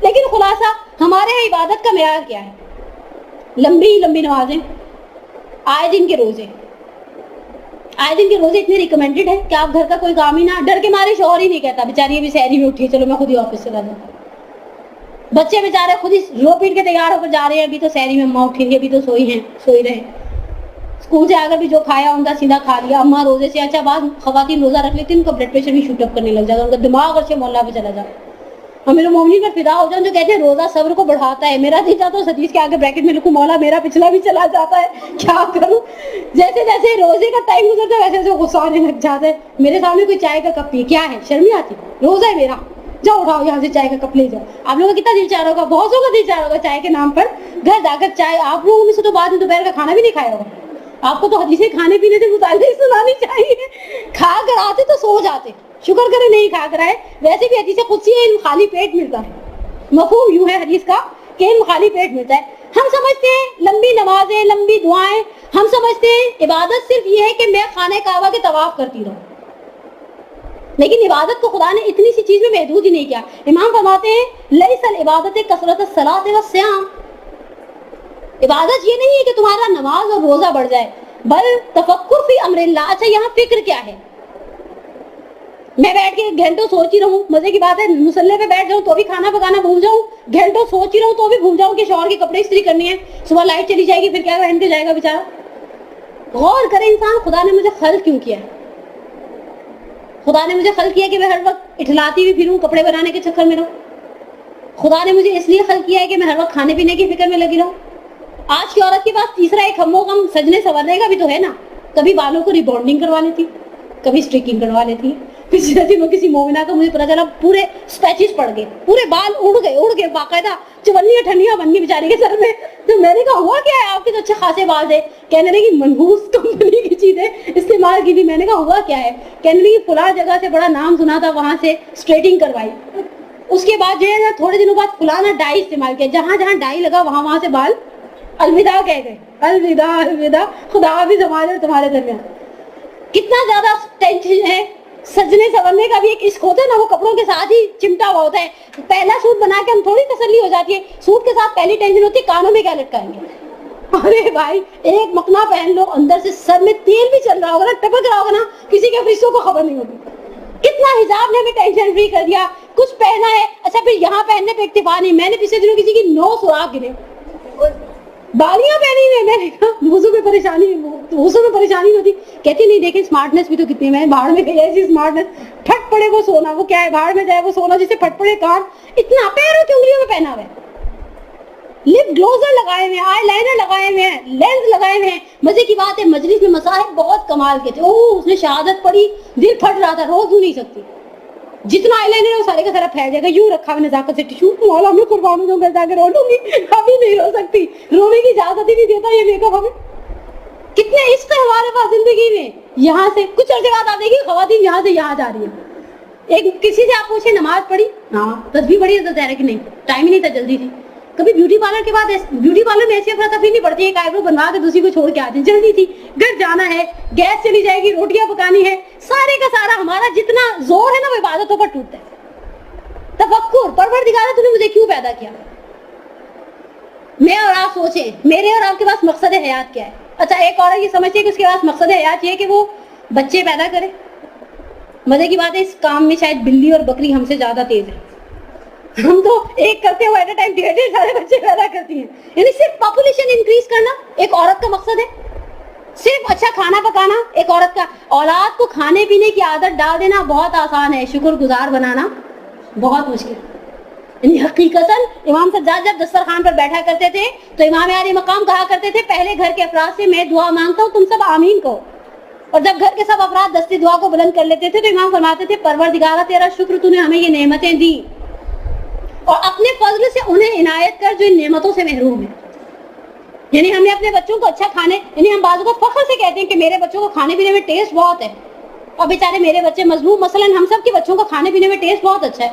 A: لیکن خلاصہ ہمارے یہاں عبادت کا معیار کیا ہے؟ لمبی لمبی نمازیں, آئے دن کے روزے. آئے دن کے روزے اتنے ریکمینڈڈ ہیں کہ آپ گھر کا کوئی کام ہی نہ, ڈر کے مارے شوہر ہی نہیں کہتا بیچاری ابھی سحری میں اٹھی چلو میں خود ہی آفس چلا جاتا. بچے بیچارے خود ہی رو پیٹ کے تیار ہو کر جا رہے ہیں, ابھی تو سحری میں اماں اٹھیں گے, ابھی تو سوئی رہے. اسکول سے آ کر بھی جو کھایا ان کا سیدھا کھا لیا. اماں روزے سے, اچھا بعض خواتین روزہ رکھ لیتی ہیں ان کا بلڈ پریشر بھی شوٹ اپ کرنے لگ جاتا ہے, ان کا دماغ اچھے مولا پہ چلا جاتا. امیر المومنین پر فدا ہو جاؤں جو کہتے ہیں روزہ صبر کو بڑھاتا ہے. میرا دل چاہتا ہے حدیث کے آگے بریکٹ میں لکھوں مولا میرا پچھلا بھی چلا جاتا ہے, کیا کروں. جیسے جیسے روزے کا ٹائم گزرتا ہے ویسے ویسے غصہ آنے لگ جاتا ہے. میرے سامنے کوئی چائے کا کپ پی, کیا ہے شرم نہیں آتی؟ روزہ ہے میرا, جاؤ اٹھاؤ یہاں سے چائے کا کپ لے جاؤ. آپ لوگوں کا کتنا دل چاہ رہا ہوگا, بہت کا دل چاہ رہا ہوگا چائے کے نام پر گھر جا کر چائے. آپ لوگوں میں سے تو بعد میں دوپہر کا کھانا بھی نہیں کھایا ہوگا. آپ کو تو حدیثیں کھانے پینے سے متعلق سنانی چاہیے. کھا کر آتے تو سو جاتے, شکر کرے نہیں کھا کر آئے. ویسے بھی حدیث قدسی ہے علم خالی پیٹ ملتا ہے. مفہوم یوں ہے حدیث کا کہ علم خالی پیٹ ملتا ہے. ہم سمجھتے ہیں لمبی نمازیں, لمبی دعائیں, ہم سمجھتے ہیں عبادت صرف یہ ہے کہ میں خانہ کعبہ کے طواف کرتی رہوں. لیکن عبادت کو خدا نے اتنی سی چیز میں محدود ہی نہیں کیا. امام فرماتے ہیں لیس العبادت کثرت الصلاۃ والصیام. عبادت یہ نہیں ہے کہ تمہارا نماز اور روزہ بڑھ جائے, بل تفکر فی امر اللہ. اچھا یہاں فکر کیا ہے؟ میں بیٹھ کے گھنٹوں سوچ ہی رہوں. مزے کی بات ہے مصلی پہ بیٹھ جاؤں تو بھی کھانا پکانا بھول جاؤں, گھنٹوں سوچ ہی رہوں تو بھی بھول جاؤں کہ شوہر کے کپڑے استری کرنے ہیں. صبح لائٹ چلی جائے گی پھر کیا پہن کے جائے گا بیچارہ. غور کرے انسان خدا نے مجھے خلق کیوں کیا ہے. خدا نے مجھے خلق کیا کہ میں ہر وقت اٹھلاتی ہوئی پھروں, کپڑے بنانے کے چکر میں رہوں. خدا نے مجھے اس لیے خلق کیا ہے کہ میں ہر وقت کھانے پینے کی فکر میں لگی رہوں. آج کی عورت کے پاس تیسرا ایک ہم و غم سجنے سنورنے کا بھی تو ہے نا. کبھی بالوں کو ریبونڈنگ کروا لیتی, کبھی اسٹریکنگ کروا لیتی. پچھلے دنوں کسی مومنہ کو مجھے پتا چلا پورے اسپیچز پڑ گئے, پورے بال اڑ گئے باقاعدہ چونیاں ٹھنڈیاں بن گئی بیچاری کے سر میں. تو میں نے کہا ہوا کیا ہے, آپ کے تو اچھے خاصے بال تھے. کہنے لگی منحوس کمپنی کی چیزیں استعمال کی تھی. میں نے کہا ہوا کیا ہے؟ کہنے لگی فلاں جگہ سے بڑا نام سنا تھا وہاں سے اسٹریٹنگ کروائی. اس کے بعد جو ہے تھوڑے دنوں بعد فلانا ڈائی استعمال کیا, جہاں جہاں ڈائی لگا وہاں سے بال الوداع کہہ گئے. الوداع الوداع, خدا بھی ہمارے تمہارے درمیان. کتنا زیادہ ٹینشن ہے. سجنے سورنے کا بھی ایک عشق ہوتا ہے نا, وہ کپڑوں کے ساتھ ہی چمٹا ہوا ہوتا ہے. پہلا سوٹ بنا کے ہم تھوڑی تسلی ہو جاتی ہے. سوٹ کے ساتھ پہلی ٹینشن ہوتی ہے کانوں میں کیا لٹکائیں گے. ارے بھائی ایک مکنا پہن لو, اندر سے سر میں تیل بھی چل رہا ہوگا نا, ٹپک رہا ہوگا نا, کسی کے فرشتوں کو خبر نہیں ہوگی. کتنا حجاب نے ہمیں ٹینشن فری کر دیا. کچھ پہنا ہے, اچھا پھر یہاں پہننے پہ اکتفا نہیں. میں نے پچھلے دنوں کسی کی 9 سوراخ گنے, بالیاں پہنی ہوئی. میں نے کہا وضو میں پریشانی ہوتی. کہتی نہیں دیکھیں اسمارٹنیس بھی تو کتنی. میں باہر میں گئی ایسی اسمارٹنیس, پھٹ پڑے وہ سونا, وہ کیا ہے باہر میں جائے وہ سونا جسے پھٹ پڑے کان. اتنا پیروں کی انگلیوں میں پہنا ہوا ہے, لپ گلوزر لگائے ہوئے ہیں, آئی لائنر لگائے ہوئے ہیں, لینس لگائے ہوئے ہیں. مزے کی بات ہے مجلس میں مصاحب بہت کمال کے تھے. اس نے شہادت پڑھی, دل پھٹ رہا تھا, روز نہیں سکتی. جتنا آئی لائنر ہے وہ سارے کا سارا پھیل جائے گا. یوں رکھا میں نزاکت سے ٹیشو, مولا میں قربان ہوں گھر جا کے رو لوں گی. ابھی نہیں رو سکتی, رونے کی اجازت ہی نہیں دیتا یہ میک اپ ہمیں. کتنے عشق ہے ہمارے پاس زندگی میں. یہاں سے کچھ عرصے بعد آپ دیکھیے خواتین یہاں سے یہاں جا رہی ہے. ایک کسی سے آپ پوچھیں نماز پڑھی, ہاں تسبیح پڑھی تو ظاہر ہے کہ نہیں, ٹائم ہی نہیں تھا, جلدی تھی. کبھی بیوٹی پارلر کے بعد بیوٹی پارلر میں ایسی افراتفری نہیں پڑتی. ایک آئیبرو بنوا کے دوسری کو چھوڑ کے آتی, جلدی تھی, گھر جانا ہے, گیس چلی جائے گی, روٹیاں پکانی ہے. سارے کا سارا ہمارا جتنا زور ہے نا وہ عبادتوں پر ٹوٹتا ہے. تفکر, پروردگار تو نے مجھے کیوں پیدا کیا. میں اور آپ سوچیں میرے اور آپ کے پاس مقصد حیات کیا ہے. اچھا ایک عورت یہ سمجھتی ہے کہ اس کے پاس مقصد حیات یہ ہے کہ وہ بچے پیدا کرے. مزے کی بات ہے اس کام میں شاید بلی اور بکری ہم سے زیادہ تیز ہے. ہم تو ایک کرتے ہوئے ایٹ اے ٹائم ڈھیر سارے بچے پیدا کرتی ہیں. یعنی صرف پاپولیشن انکریز کرنا ایک عورت کا مقصد ہے. صرف اچھا کھانا پکانا ایک عورت کا. اولاد کو کھانے پینے کی عادت ڈال دینا بہت آسان ہے, شکر گزار بنانا بہت مشکل. یعنی حقیقتاً امام سجاد جب دسترخوان پر بیٹھا کرتے تھے تو امام عالی مقام کہا کرتے تھے پہلے گھر کے افراد سے میں دعا مانگتا ہوں, تم سب آمین کہو. اور جب گھر کے سب افراد دستی دعا کو بلند کر لیتے تھے تو امام فرماتے تھے پروردگارہ تیرا شکر, تو نے ہمیں یہ نعمتیں دی اور اپنے فضل سے انہیں عنایت کر جو ان نعمتوں سے محروم ہیں. یعنی ہمیں اپنے بچوں کو اچھا کھانے, یعنی ہم بعض کو فخر سے کہتے ہیں کہ میرے بچوں کو کھانے پینے میں ٹیسٹ بہت ہے, اور بیچارے میرے بچے مظلوم. مثلا ہم سب کے بچوں کو کھانے پینے میں ٹیسٹ بہت اچھا ہے,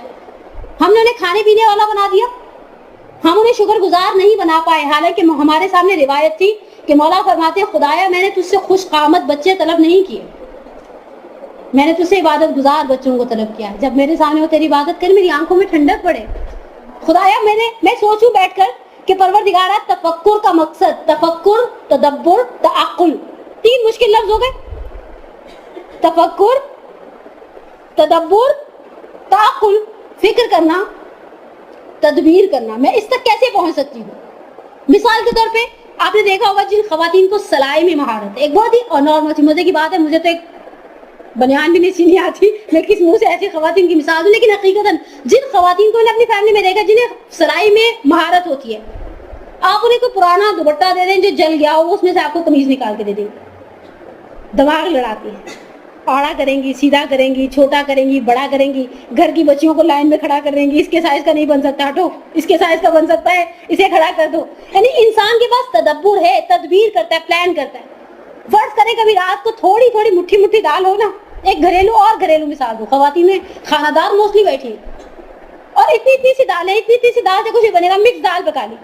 A: ہم نے انہیں کھانے پینے والا بنا دیا. ہم انہیں شکر گزار نہیں بنا پائے، حالانکہ ہمارے سامنے روایت تھی کہ مولا فرماتے ہیں خدایا میں نے تجھ سے خوش قامت بچے طلب نہیں کیے، میں نے تجھ سے عبادت گزار بچوں کو طلب کیا. جب میرے سامنے وہ تیری عبادت کر میری آنکھوں میں ٹھنڈک پڑے. خدایا میں سوچوں بیٹھ کر کہ پروردگارا تفکر کا مقصد، تفکر، تدبر، تعقل، 3 مشکل لفظ ہو گئے. تفکر، تدبر، تعقل، فکر کرنا، تدبیر کرنا. میں اس تک کیسے پہنچ سکتی ہوں؟ مثال کے طور پہ آپ نے دیکھا ہوگا جن خواتین کو سلائی میں مہارت ہے، ایک بہت ہی نارمل سی مزے کی بات ہے، مجھے تو ایک بنیان بھی نہیں آتی میں کس منہ سے ایسی خواتین کی مثال دوں، لیکن حقیقتاً جن خواتین کو میں نے اپنی فیملی میں دیکھا جنہیں سلائی میں مہارت ہوتی ہے، آپ انہیں کوئی پرانا دوپٹہ دے دیں جو جل گیا ہو، اس میں سے آپ کو قمیض نکال کے دے دیں، دماغ لڑاتی ہیں، آڑا کریں گی، سیدھا کریں گی، چھوٹا کریں گی، بڑا کریں گی، گھر کی بچیوں کو لائن میں کھڑا کر دیں گی، اس کے سائز کا نہیں بن سکتا، ہٹو، اس کے سائز کا بن سکتا ہے، اسے کھڑا کر دو. یعنی انسان کے پاس تدبر ہے، تدبیر کرتا ہے، پلان کرتا ہے. فرض کریں کبھی رات کو تھوڑی تھوڑی مٹھی دال ہو نا، ایک گھریلو مثال دو، خواتین خانہ دار موسٹلی بیٹھی ہیں اور اتنی سی دال ہے، اتنی سی دال سے کچھ بنے گا، مکس دال پکا لی،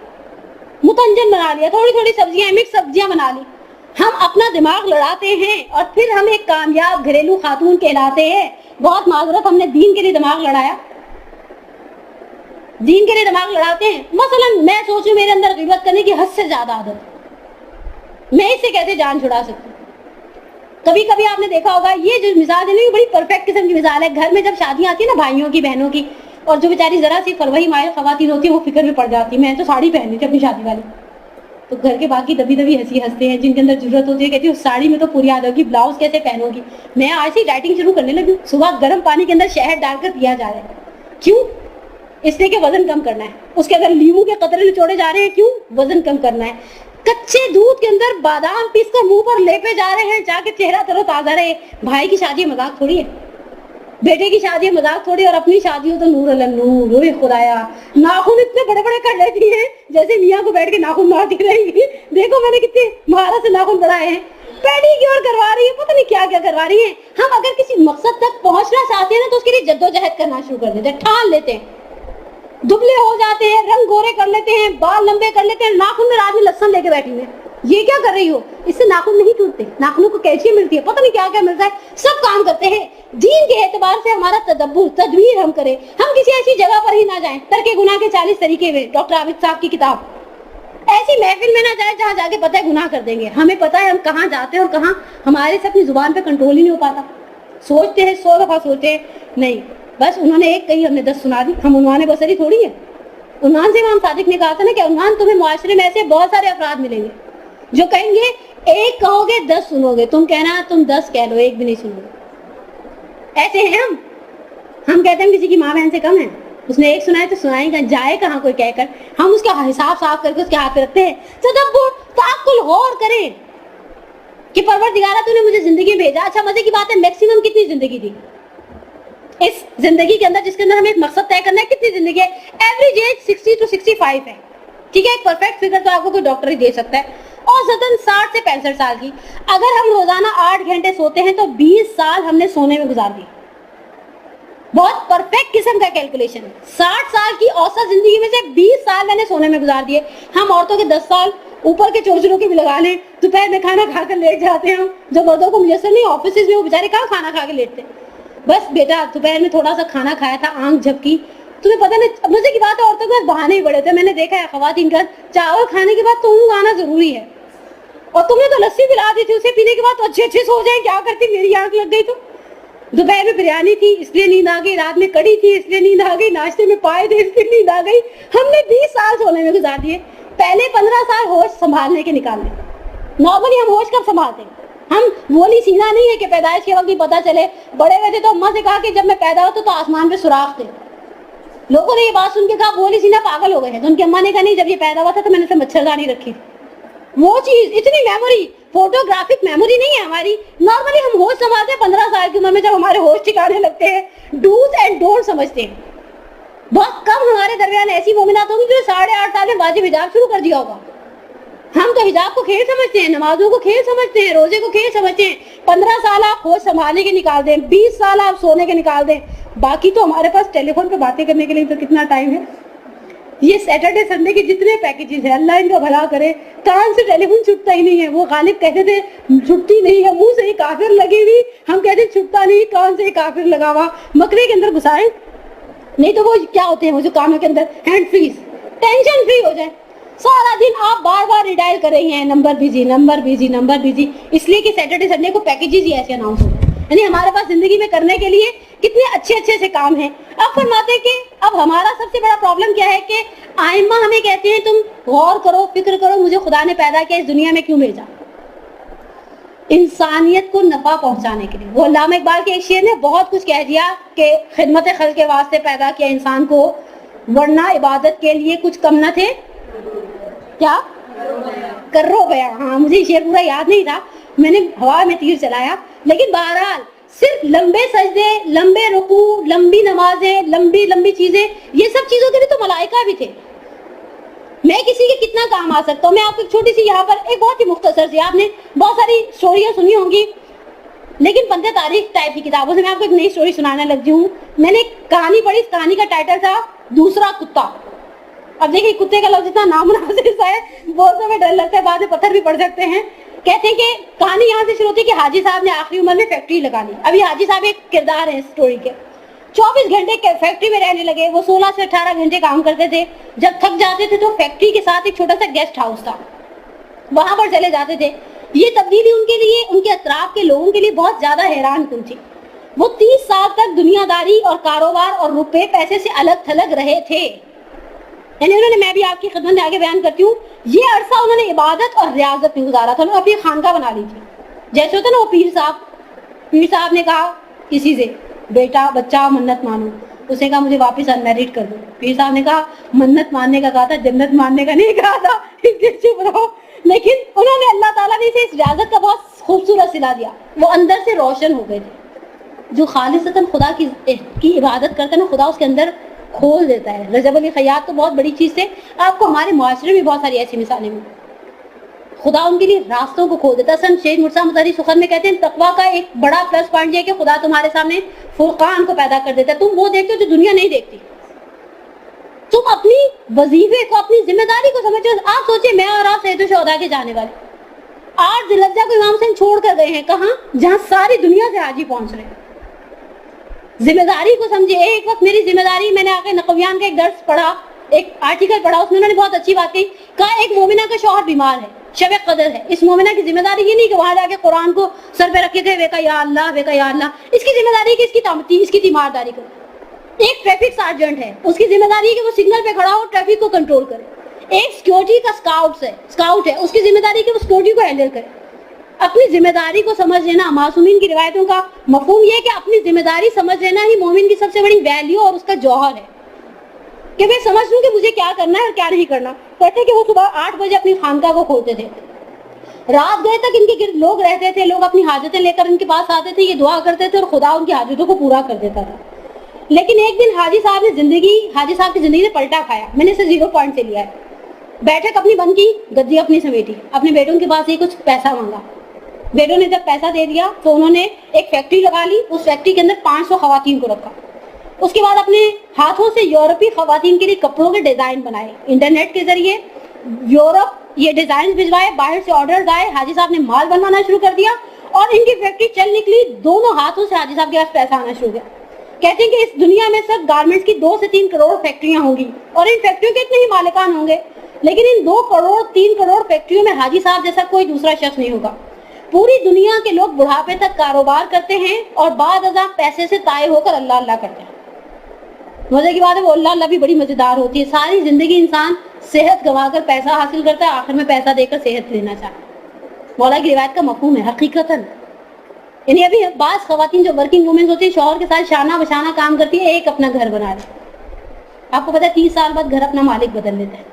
A: متنجن بنا لیا، تھوڑی سبزیاں، مکس سبزیاں بنا لی. ہم اپنا دماغ لڑاتے ہیں اور پھر ہم ایک کامیاب گھریلو خاتون کہلاتے ہیں. بہت معذرت، ہم نے دین کے لیے دماغ لڑایا، دین کے لیے دماغ لڑاتے ہیں. مثلا میں سوچوں میرے اندر غیبت کرنے کی حد سے زیادہ عادت، میں اس سے کیسے جان چھڑا سکتی ہوں؟ کبھی کبھی آپ نے دیکھا ہوگا یہ جو مثال ہے نا، یہ بڑی پرفیکٹ قسم کی مثال ہے. گھر میں جب شادیاں آتی ہیں نا بھائیوں کی، بہنوں کی، اور جو بیچاری ذرا سی فروہی مائل خواتین ہوتی ہیں وہ فکر میں پڑ جاتی. میں تو ساڑی پہنی تھی اپنی شادی والی، تو گھر کے باقی دبی ہنسی ہنستے ہیں، جن کے اندر ضرورت ہوتی ہے کہتی ہے ساڑی میں تو پوری یاد ہوگی، بلاؤز کیسے پہنو گی. میں آج سے ڈائٹنگ شروع کرنے لگی، صبح گرم پانی کے اندر شہد ڈال کر پیا جا رہا ہے. کیوں؟ اس لیے کہ وزن کم کرنا ہے. اس کے اندر لیمو کے قطرے نچوڑے جا رہے ہیں، کیوں؟ وزن کم کرنا ہے. کچے دودھ کے اندر بادام پیس کر منہ پر لیپے جا رہے ہیں جا کے چہرہ تر و تازہ رہے. بھائی کی شادی مذاق تھوڑی ہے، بیٹے کی شادی مذاق تھوڑی، اور اپنی شادی ہو تو نور نور. روئے خدایا، ناخن اتنے بڑے بڑے کر لیتی ہیں جیسے میاں کو بیٹھ کے ناخن مارتی رہے گی. دیکھو میں نے کتنے مہارت سے ناخن بڑھائے ہیں. پیڈی کیور کروا رہی ہے، پتہ نہیں کیا کیا کروا رہی ہیں. ہم اگر کسی مقصد تک پہنچنا چاہتے ہیں نا تو اس کے لیے جدوجہد کرنا شروع کر دیتے ہیں، ٹھان لیتے ہیں، دبلے ہو جاتے ہیں، رنگ گورے کر لیتے ہیں، بال لمبے کر لیتے ہیں. ناخن میں رات میں لہسن لے کے بیٹھی ہیں، یہ کیا کر رہی ہو؟ اس سے ناخن نہیں ٹوٹتے، ناخنوں کو کیلشیم ملتی ہے، پتہ نہیں کیا کیا ملتا ہے. سب کام کرتے ہیں. دین کے اعتبار سے ہمارا تدبر، تدبیر ہم کریں. ہم کسی ایسی جگہ پر ہی نہ جائیں، ترک گناہ کے 40 طریقے میں، ڈاکٹر عابد صاحب کی کتاب. ایسی محفل میں نہ جائیں جہاں جا کے پتہ ہے گناہ کر دیں گے. ہمیں پتہ ہے ہم کہاں جاتے ہیں اور کہاں ہمارے سے اپنی زبان پہ کنٹرول ہی نہیں ہو پاتا. سوچتے ہیں 100 دفعہ سوچتے ہیں، نہیں بس انہوں نے ایک کہی ہم نے 10 سنا دی. ہم عنوان بصری تھوڑی ہے. عنوان سے امام صادق نے کہا تھا نا کہ عنوان تمہیں معاشرے میں ایسے بہت سارے افراد ملیں گے جو کہیں گے ایک کہو گے 10 سنو گے، تم کہنا تم 10 کہہ لو، ایک بھی نہیں سنو گے. ایسے ہیں ہم کہتے ہیں کسی کی ماں بہن سے کم ہے، اس نے ایک سنا ہے تو سنائیں گا، جائے کہاں کوئی کہہ کر. ہم اس کا حساب صاف کر کے اس کے ہاتھ پہ رکھتے ہیں. تدبر، تعقل، غور کریں کہ پروردگارہ تو نے مجھے زندگی بھیجا. اچھا مزے کی بات ہے، میکسیمم کتنی زندگی تھی اس زندگی کے اندر جس کے اندر ہمیں ایک مقصد طے کرنا ہے؟ کتنی زندگی ہے؟ ایوریج ایج 60 to 65 ہے. ٹھیک ہے، ایک پرفیکٹ فگر تو آپ کو کوئی ڈاکٹر ہی دے سکتا ہے. اور زدن 60 سے 65 سال کی. اگر ہم روزانہ 8 گھنٹے سوتے ہیں تو 20 سال ہم نے سونے میں گزار دی. بہت پرفیکٹ قسم کا کیلکولیشن ہے. 60 سال کی اوسط زندگی میں سے 20 سال میں نے سونے میں گزار دیے. ہم عورتوں کے 10 سال اوپر کے چوچلوں کے بھی لگا لیں. دوپہر میں کھانا کھا کر لیٹ جاتے ہیں، جو مردوں کو میسر نہیں. آفیسز میں وہ بیچارے کہاں کھانا کھا کے لیٹتے ہیں. بس بیٹا دوپہر میں تھوڑا سا کھانا کھایا تھا، آنکھ جھپکی. تمہیں پتہ نہیں، مزے کی بات ہے عورتوں کے پاس بہانے ہی بڑے تھے. میں نے دیکھا ہے خواتین کا چاول کھانے کے بعد تو اونگ آنا ضروری ہے. اور تم نے تو لسی پلا دی تھی، اسے پینے کے بعد تو اچھے سو جائیں. کیا کرتی؟ میری آنکھ لگ گئی تو. دوپہر میں بریانی تھی اس لیے نیند آ گئی، رات میں کڑی تھی اس لیے نیند آ گئی، ناشتے میں پائے تھے اس لیے نیند آ گئی. ہم نے 20 سال سونے میں گزار دیے. پہلے 15 سال ہوش سنبھالنے کے نکالنے. نارملی ہم ہوش کب سنبھالتے ہیں؟ ہم بولی سینا نہیں ہے کہ پیدائش کے وقت ہی پتا چلے. بڑے ہوئے تھے تو اماں سے کہا کہ جب میں پیدا ہوتا تو آسمان پہ سوراخ تھے. لوگوں نے یہ بات سن کے کہا بولی سینا پاگل ہو گئے ہیں. تو ان کی اماں نے کہا نہیں، جب یہ پیدا ہوا تھا تو میں نے اسے مچھردانی رکھی. وہ چیز اتنی میموری، فوٹوگرافک میموری نہیں ہے ہماری. نارملی ہم ہوش سنبھالتے ہیں 15 سال کی عمر میں، جب ہمارے ہوش ٹھکانے لگتے ہیں، ڈوز اینڈ ڈونٹ سمجھتے ہیں. بہت کم ہمارے درمیان ایسی مومنات ہوں گی جو 8.5 سال میں واجب حجاب شروع کر دیا ہوگا. ہم تو حجاب کو کھیل سمجھتے ہیں، نمازوں کو کھیل سمجھتے ہیں، روزے کو کھیل سمجھتے ہیں. 15 سال آپ ہوش سنبھالنے کے نکال دیں، 20 سال آپ سونے کے نکال دیں، باقی تو ہمارے پاس ٹیلی فون پہ باتیں کرنے کے لیے تو کتنا ٹائم ہے. یہ سیٹرڈے سنڈے کے جتنے پیکیجز ہیں اللہ ان کا بھلا کرے, کان سے ٹیلی فون چھٹتا ہی نہیں ہے. وہ غالب کہتے تھے چھٹتی نہیں ہے, منہ سے ہی کافر لگی ہوئی, ہم کہتے ہیں چھٹتا نہیں, کان سے ہی کافر لگا ہوا, مکرے کے اندر گھسائیں. نہیں تو وہ کیا ہوتے ہیں وہ جو کانوں کے اندر ہینڈ فریز, ٹینشن فری ہو جائے. سارا دن آپ بار بار ریڈائل کر رہی ہیں number busy number busy number busy, اس لیے کہ سیٹرڈے سنڈے کو پیکیجز ہی ایسے اناؤنس ہوتے ہیں. یعنی ہمارے پاس زندگی میں کرنے کے لیے کتنے اچھے اچھے سے کام ہیں. اب فرماتے ہیں کہ اب ہمارا سب سے بڑا پرابلم کیا ہے کہ آئمہ ہمیں کہتے ہیں تم غور کرو, فکر کرو, مجھے خدا نے پیدا کیا اس دنیا میں کیوں بھیجا؟ انسانیت کو نفع پہنچانے کے لیے. وہ علامہ اقبال کے ایک شعر نے بہت کچھ کہہ دیا کہ خدمت خلق کے واسطے پیدا کیا انسان کو, ورنہ عبادت کے لیے کچھ کم نہ تھے. کیا کرو گیا, ہاں مجھے شعر پورا یاد نہیں تھا, میں نے ہوا میں تیر چلایا. لیکن بہرحال صرف لمبے سجدے, لمبے رکوع, لمبی نمازیں, لمبی لمبی چیزیں, یہ سب چیزوں کے لیے تو ملائکہ بھی تھے. میں کسی کے کتنا کام آ سکتا ہوں. میں آپ کو ایک چھوٹی سی یہاں پر ایک بہت ہی مختصر سی, آپ نے بہت ساری اسٹوریاں سنی ہوں گی لیکن بندے تاریخ ٹائپ کی کتابوں سے میں آپ کو ایک نئی اسٹوری سنانے لگی ہوں. میں نے ایک کہانی پڑھی, اس کہانی کا ٹائٹل تھا دوسرا کتا. اب دیکھیں کتے کا لفظ اتنا نامناسب سا ہے, بولنے میں ڈر لگتا ہے, بعد میں پتھر بھی پڑ سکتے ہیں. کہتے ہیں کہ کہانی یہاں سے شروع ہوتی ہے کہ حاجی صاحب نے آخری عمر میں فیکٹری لگا لی. ابھی حاجی صاحب ایک کردار ہے اسٹوری کے, 24 گھنٹے فیکٹری میں رہنے لگے. وہ 16 سے 18 گھنٹے کام کرتے تھے. جب تھک جاتے تھے تو فیکٹری کے ساتھ ایک چھوٹا سا گیسٹ ہاؤس تھا, وہاں پر چلے جاتے تھے. یہ تبدیلی ان کے لیے, ان کے اطراف کے لوگوں کے لیے بہت زیادہ حیران کن تھی. وہ 30 سال تک دنیا داری اور کاروبار اور روپے پیسے سے الگ تھلگ رہے تھے. یعنی انہوں نے, میں بھی آپ کی خدمت میں آگے بیان کرتی ہوں, یہ عرصہ انہوں نے عبادت اور ریاضت میں گزارا تھا. انہوں نے اپنی خانقاہ بنا لی تھی. جیسے ہوتا نا وہ پیر صاحب نے کہا کسی سے بیٹا بچہ منت مانو, اس نے کہا مجھے واپس انمیرڈ کر دو. پیر صاحب نے کہا منت ماننے کا کہا تھا, جنت ماننے کا نہیں کہا تھا, اس لیے چپ رہو. لیکن انہوں نے اللہ تعالیٰ نے اسے اس ریاضت کا بہت خوبصورت صلہ دیا. وہ اندر سے روشن ہو گئے تھے. جو خالصتاً خدا کی عبادت کرتا ہے نا, خدا اس کے اندر کھول دیتا ہے. رجب علی خیاط تو بہت بڑی چیز تھے. آپ کو ہمارے معاشرے میں بہت ساری ایسی مثالیں ہیں, خدا ان کے لیے راستوں کو کھول دیتا ہے. سن شیخ مرزا مطہری سخن میں کہتے ہیں تقویٰ کا ایک بڑا پلس پوائنٹ یہ ہے کہ خدا تمہارے سامنے فرقان کو پیدا کر دیتا ہے. تم وہ دیکھتے ہو جو دنیا نہیں دیکھتی. تم اپنی وظیفے کو, اپنی ذمہ داری کو سمجھو. آپ سوچیں میں اور آپ سید الشہداء کے جانے والے 8 ذی الحجہ کو امام حسین چھوڑ کر گئے ہیں کہاں, جہاں ساری دنیا سے حاجی پہنچ رہے ہیں. ذمہ داری کو سمجھے. ایک وقت میری ذمہ داری, میں نے آگے نقویان کا ایک درس پڑھا, ایک آرٹیکل پڑھا, اس میں انہوں نے بہت اچھی بات کہی. کہا ایک مومنہ کا شوہر بیمار ہے, شب قدر ہے. اس مومنہ کی ذمہ داری یہ نہیں کہ وہاں جا کے قرآن کو سر پہ رکھے گئے ویکا یا اللہ ویکا یا اللہ. اس کی ذمہ داری ہے کہ اس کی تیمارداری کرے. ایک ٹریفک سارجنٹ ہے, اس کی ذمہ داری ہے کہ وہ سگنل پہ کھڑا ہو ٹریفک کو کنٹرول کرے. ایک سیکورٹی کا اسکاؤٹ ہے, اس کی ذمہ داری ہے کہ وہ سیکورٹی کو ہینڈل کرے. اپنی ذمہ داری کو سمجھ لینا, معصومین کی روایتوں کا مفہوم یہ ہے کہ اپنی ذمہ داری سمجھ لینا ہی مومن کی سب سے بڑی ویلیو اور اس کا جوہر ہے, کہ میں سمجھ لوں کہ مجھے کیا کرنا ہے اور کیا نہیں کرنا. کہتے ہیں کہ وہ صبح 8 بجے اپنی خانقاہ کو کھولتے تھے, رات گئے تک ان کے گرد لوگ رہتے تھے. لوگ اپنی حاجتیں لے کر ان کے پاس آتے تھے, یہ دعا کرتے تھے اور خدا ان کی حاجتوں کو پورا کر دیتا تھا. لیکن ایک دن حاجی صاحب کی زندگی نے پلٹا کھایا. میں نے اسے 0 پوائنٹ سے لیا ہے. بیٹھک اپنی بند کی, گدی اپنی سمیٹی, اپنے بیٹوں کے پاس ہی کچھ پیسہ مانگا. بیٹوں نے جب پیسہ دے دیا تو انہوں نے ایک فیکٹری لگا لی. اس فیکٹری کے اندر 500 خواتین کو رکھا. اس کے بعد اپنے ہاتھوں سے یورپی خواتین کے لیے کپڑوں کے ڈیزائن بنائے. انٹرنیٹ کے ذریعے یورپ یہ ڈیزائن بھجوائے, باہر سے آرڈرز آئے, حاجی صاحب نے مال بنوانا شروع کر دیا اور ان کی فیکٹری چل نکلی. دونوں ہاتھوں سے حاجی صاحب کے پاس پیسہ آنا شروع ہو گیا. کہتے ہیں کہ اس دنیا میں سب گارمنٹس کی 2 سے 3 کروڑ فیکٹریاں ہوں گی اور ان فیکٹریوں کے اتنے ہی مالکان ہوں گے, لیکن ان 2 کروڑ 3 کروڑ فیکٹریوں میں حاجی صاحب جیسا کوئی دوسرا شخص نہیں ہوگا. پوری دنیا کے لوگ بڑھاپے تک کاروبار کرتے ہیں اور بعد ازاں پیسے سے تائے ہو کر اللہ اللہ کرتے ہیں. مزے کی بات ہے وہ اللہ اللہ بھی بڑی مزیدار ہوتی ہے. ساری زندگی انسان صحت گنوا کر پیسہ حاصل کرتا ہے, آخر میں پیسہ دے کر صحت لینا چاہتا ہے. مولا کی روایت کا مفہوم ہے حقیقتاً. یعنی ابھی بعض خواتین جو ورکنگ وومنز ہوتی ہیں شوہر کے ساتھ شانہ بشانہ کام کرتی ہے, ایک اپنا گھر بنا لے. آپ کو پتا ہے 30 سال بعد گھر اپنا مالک بدل لیتا ہے.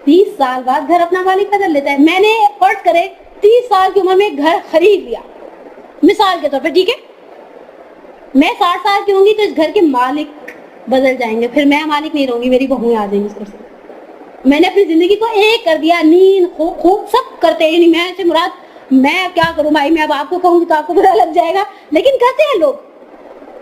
A: 30 سال بعد گھر اپنا مالک بدل لیتا ہے. میں نے فرض کرے 30 سال کی عمر میں گھر خرید لیا مثال کے طور پہ, ٹھیک ہے, میں 60 سال کی ہوں گی تو اس گھر کے مالک بدل جائیں گے, پھر میں مالک نہیں رہوں گی, میری بہویں آ جائیں گی اس پر سے. میں نے اپنی زندگی کو ایک کر دیا, نیند خوب سب کرتے ہیں. میں سے مراد میں کیا کروں بھائی, میں اب آپ کو کہوں گی تو آپ کو پتہ لگ جائے گا, لیکن کرتے ہیں لوگ,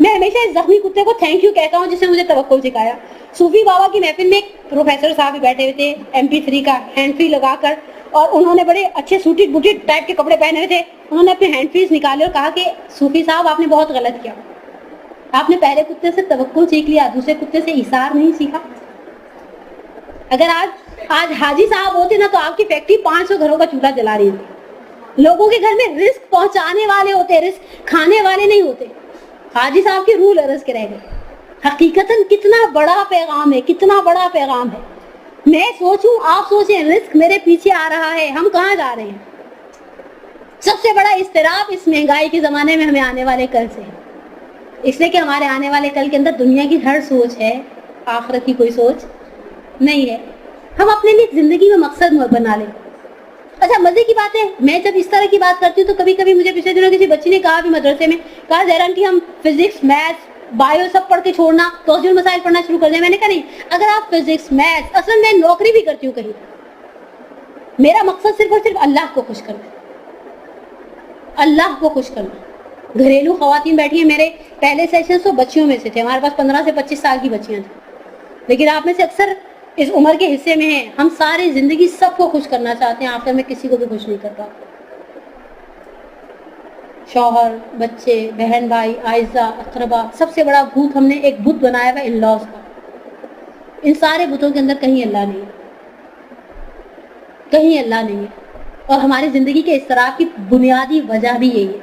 A: میں ہمیشہ اس زخمی کتے کو تھینک یو کہتا ہوں جس نے مجھے توکل سکھایا. صوفی بابا کی محفل میں ایک پروفیسر صاحب بیٹھے ہوئے تھے MP3 کا ہینڈ فری لگا کر, اور انہوں نے بڑے اچھے سوٹیڈ بوٹیڈ ٹائپ کے کپڑے پہنے ہوئے تھے. انہوں نے اپنے ہینڈ فریز نکالے اور کہا کہ صوفی صاحب آپ نے بہت غلط کیا, آپ نے پہلے کتے سے توکل سیکھ لیا, دوسرے کتے سے ایثار نہیں سیکھا. اگر آج حاجی صاحب ہوتے نا تو آپ کی فیکٹری 500 گھروں کا چولہا جلا رہی ہوتی. لوگوں کے گھر میں رزق پہنچانے والے ہوتے, رزق کھانے والے نہیں ہوتے. حاجی صاحب کے رول عرض کے رہ گئے. حقیقتاً کتنا بڑا پیغام ہے, کتنا بڑا پیغام ہے. میں سوچوں, آپ سوچیں, رزق میرے پیچھے آ رہا ہے, ہم کہاں جا رہے ہیں؟ سب سے بڑا اضطراب اس مہنگائی کے زمانے میں ہمیں آنے والے کل سے ہے, اس لیے کہ ہمارے آنے والے کل کے اندر دنیا کی ہر سوچ ہے, آخرت کی کوئی سوچ نہیں ہے. ہم اپنے لیے زندگی میں مقصد بنا لیں. اچھا مزے کی بات ہے, میں جب اس طرح کی بات کرتی ہوں تو کبھی کبھی مجھے پچھلے دنوں کسی بچی نے کہا بھی مدرسے میں, کہا زہرا آنٹی ہم فزکس میتھس بایو سب پڑھ کے چھوڑنا, توجہ مسائل پڑھنا شروع کر دیں. میں نے کہا نہیں, اگر آپ فزکس میتھس, اصل میں نوکری بھی کرتی ہوں کہیں, میرا مقصد صرف اور صرف اللہ کو خوش کرنا, اللہ کو خوش کرنا. گھریلو خواتین بیٹھی ہیں, میرے پہلے سیشن تو بچیوں میں سے تھے, ہمارے پاس 15 سے 25 سال کی بچیاں تھیں, لیکن آپ میں سے اکثر اس عمر کے حصے میں ہیں. ہم ساری زندگی سب کو خوش کرنا چاہتے ہیں, آخر میں کسی کو بھی خوش نہیں کرتا. شوہر, بچے, بہن بھائی, اعزاء, اقربا, سب سے بڑا بھوت ہم نے ایک بت بنایا ہوا ان لاز کا. ان سارے بتوں کے اندر کہیں اللہ نہیں ہے, کہیں اللہ نہیں ہے. اور ہماری زندگی کے اضطراب کی بنیادی وجہ بھی یہی ہے.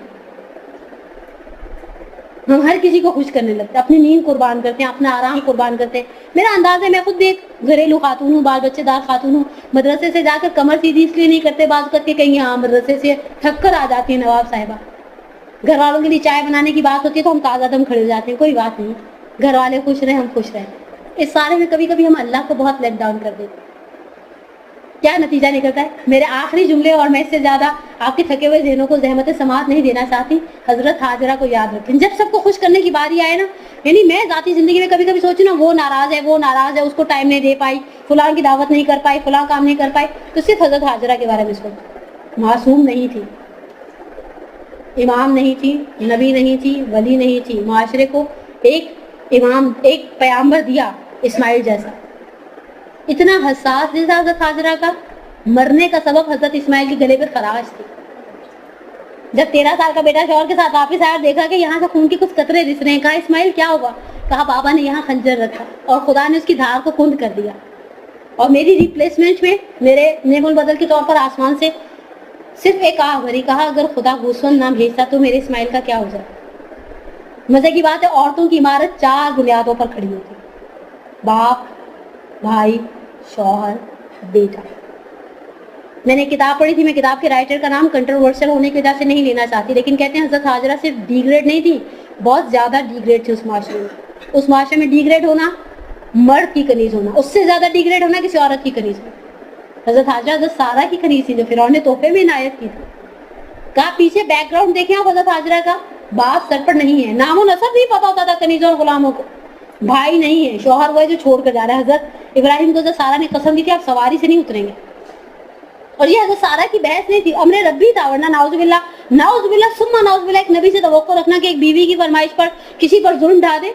A: ہم ہر کسی کو خوش کرنے لگتے ہیں, اپنی نیند قربان کرتے ہیں, اپنا آرام قربان کرتے ہیں. میرا انداز ہے, میں خود بھی ایک گھریلو خاتون ہوں, بال بچے دار خاتون ہوں. مدرسے سے جا کر کمر سیدھی اس لیے نہیں کرتے بعض کر کے کہیں یہاں مدرسے سے تھک کر آ جاتی ہے نواب صاحبہ. گھر والوں کے لیے چائے بنانے کی بات ہوتی ہے تو ہم تازہ دم کھڑے ہو جاتے ہیں, کوئی بات نہیں, گھر والے خوش رہے, ہم خوش رہیں. اس سارے میں کبھی کبھی ہم اللہ کو بہت لیٹ ڈاؤن کر دیتے ہیں. کیا نتیجہ نکلتا ہے؟ میرے آخری جملے, اور میں اس سے زیادہ آپ کے تھکے ہوئے ذہنوں کو زحمت سماعت نہیں دینا چاہتی. حضرت حاجرہ کو یاد رکھیں, جب سب کو خوش کرنے کی باری آئے نا, یعنی میں ذاتی زندگی میں کبھی کبھی سوچوں نا, وہ ناراض ہے, وہ ناراض ہے, اس کو ٹائم نہیں دے پائی, فلاں کی دعوت نہیں کر پائی, فلاں کام نہیں کر پائی, تو صرف حضرت حاجرہ کے بارے میں سوچ. معصوم نہیں تھی, امام نہیں تھی, نبی نہیں تھی, ولی نہیں تھی, معاشرے کو ایک امام, ایک پیغمبر دیا اسماعیل جیسا. اتنا حساس دل تھا حضرت حاجرہ کا, مرنے کا سبب حضرت اسماعیل کے گلے پر خراش تھی. جب 13 سال کا بیٹا شوہر کے ساتھ واپس آیا, دیکھا کہ یہاں سے خون کے کچھ قطرے رس رہے ہیں. کہا اسماعیل کیا ہوگا؟ کہا بابا نے یہاں خنجر رکھا اور خدا نے اس کی دھار کو کند کر دیا, اور میری ریپلیسمنٹ میں میرے نعم البدل کے طور پر آسمان سے صرف ایک آہ بھری. کہا اگر خدا گوسفند نہ بھیجتا تو میرے اسماعیل کا کیا ہو جائے. مزے کی بات ہے, عورتوں کی عمارت 4 بنیادوں پر کھڑی ہوتی, باپ, بھائی, شوہر, بیٹا. میں نے کتاب پڑھی تھی, میں کتاب کے رائٹر کا نام کنٹروورشل ہونے کی وجہ سے نہیں لینا چاہتی, لیکن کہتے ہیں حضرت حاجرہ صرف ڈی گریڈ نہیں تھی, بہت زیادہ ڈی گریڈ تھی اس معاشرے میں. اس معاشرے میں ڈی گریڈ ہونا مرد کی کنیز ہونا, اس سے زیادہ ڈی گریڈ ہونا کسی عورت کی کنیز ہونا. حضرت حاجرہ حضرت سارہ کی کنیز تھی جو فرعون نے تحفے میں عنایت کی تھی. کہا پیچھے بیک گراؤنڈ دیکھیں آپ حضرت حاجرہ کا, باپ سر پر نہیں ہے, نام و نسب نہیں پتا ہوتا تھا کنیزوں اور غلاموں کو, بھائی نہیں ہے, شوہر وہ ہے جو چھوڑ کر جا رہا ہے. حضرت ابراہیم کو حضرت سارہ نے قسم دی تھی آپ سواری سے نہیں اتریں گے, اور یہ حضرت سارہ کی بحث نہیں تھی, امر ربی تھا. ورنہ نعوذ باللہ ثم نعوذ باللہ ایک نبی سے توقع رکھنا کہ ایک بیوی کی فرمائش پر کسی پر ظلم ڈھا دے.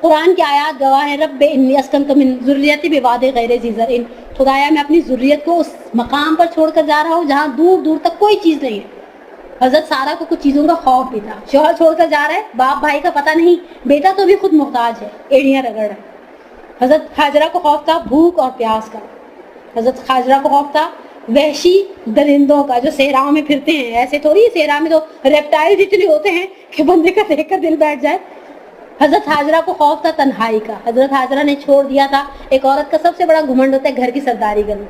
A: قرآن کی آیات گواہ ہے, رب انی اسکنت من ذریتی بواد غیر ذی زرع, خدایا میں اپنی ذریت کو اس مقام پر چھوڑ کر جا رہا ہوں جہاں دور دور تک کوئی چیز نہیں ہے. حضرت سارہ کو کچھ چیزوں کا خوف بھی تھا, شوہر چھوڑ کر جا رہا ہے, باپ بھائی کا پتہ نہیں, بیٹا تو بھی خود محتاج ہے, ایڑیاں رگڑ رہا ہے. حضرت حاجرہ کو خوف تھا بھوک اور پیاس کا, حضرت حاجرہ کو خوف تھا وحشی درندوں کا جو صحراؤں میں پھرتے ہیں. ایسے تھوڑی صحرا میں تو ریپٹائل اتنے ہوتے ہیں کہ بندے کا دیکھ کر دل بیٹھ جائے. حضرت حاجرہ کو خوف تھا تنہائی کا. حضرت حاجرہ نے چھوڑ دیا تھا, ایک عورت کا سب سے بڑا گھمنڈ ہوتا ہے گھر کی سرداری کرنا.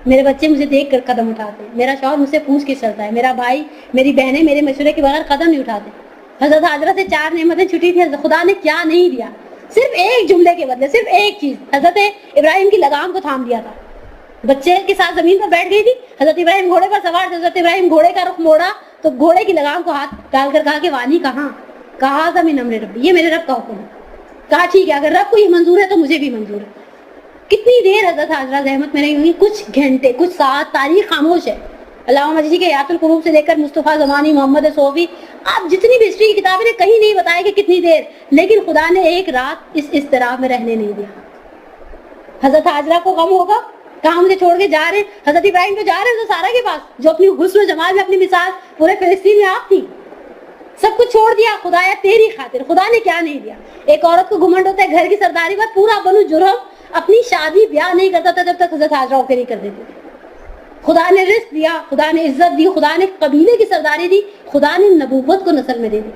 A: میرے بچے مجھے دیکھ کر قدم اٹھاتے ہیں, میرا شوہر مجھ سے پوچھ کے چلتا ہے, میرا بھائی میری بہنیں میرے مشورے کے بغیر قدم نہیں اٹھاتے. حضرت حاجرہ سے 4 نعمتیں چھٹی تھی, خدا نے کیا نہیں دیا, صرف ایک جملے کے بدلے, صرف ایک چیز. حضرت ابراہیم کی لگام کو تھام دیا تھا, بچے کے ساتھ زمین پر بیٹھ گئی تھی, حضرت ابراہیم گھوڑے پر سوار تھے, حضرت ابراہیم گھوڑے کا رخ موڑا تو گھوڑے کی لگام کو ہاتھ ڈال کر کہا کہ وانی کہاں, کہا زمین امر ربی, یہ میرے رب کا حکم ہے. کہا ٹھیک ہے, اگر رب کو یہ منظور ہے تو مجھے بھی منظور ہے. کتنی دیر حضرت حاجرہ زحمت میں رہی ہوئی, کچھ گھنٹے, کچھ ساعت, تاریخ خاموش ہے. علامہ مجلسی کے حیات القلوب سے لے کر مصطفیٰ زمانی، محمد صوفی، آپ جتنی بھی ہسٹری کی کتابیں نے کہیں نہیں بتایا کہ کتنی دیر، لیکن خدا نے ایک رات اس اضطراب میں رہنے نہیں دیا۔ حضرت حاجرہ کو غم ہوگا، کہاں مجھے چھوڑ کے جا رہے ہیں، حضرت ابراہیم تو جا رہے ہیں سارا کے پاس، جو اپنی حسن و جمال میں اپنی مثال پورے فلسطین میں آپ تھی، سب کچھ چھوڑ دیا خدایا تیری خاطر۔ خدا نے کیا نہیں دیا؟ ایک عورت کو گھمنڈ ہوتا ہے گھر کی سرداری پر، پورا بنو جرہم اپنی شادی بیاہ نہیں کرتا تھا جب تک حضرت حاجرہ اوکے نہیں کر دیتے تھے۔ خدا نے رزق دیا، خدا نے عزت دی، خدا نے قبیلے کی سرداری دی، خدا نے نبوت کو نسل میں دے دی۔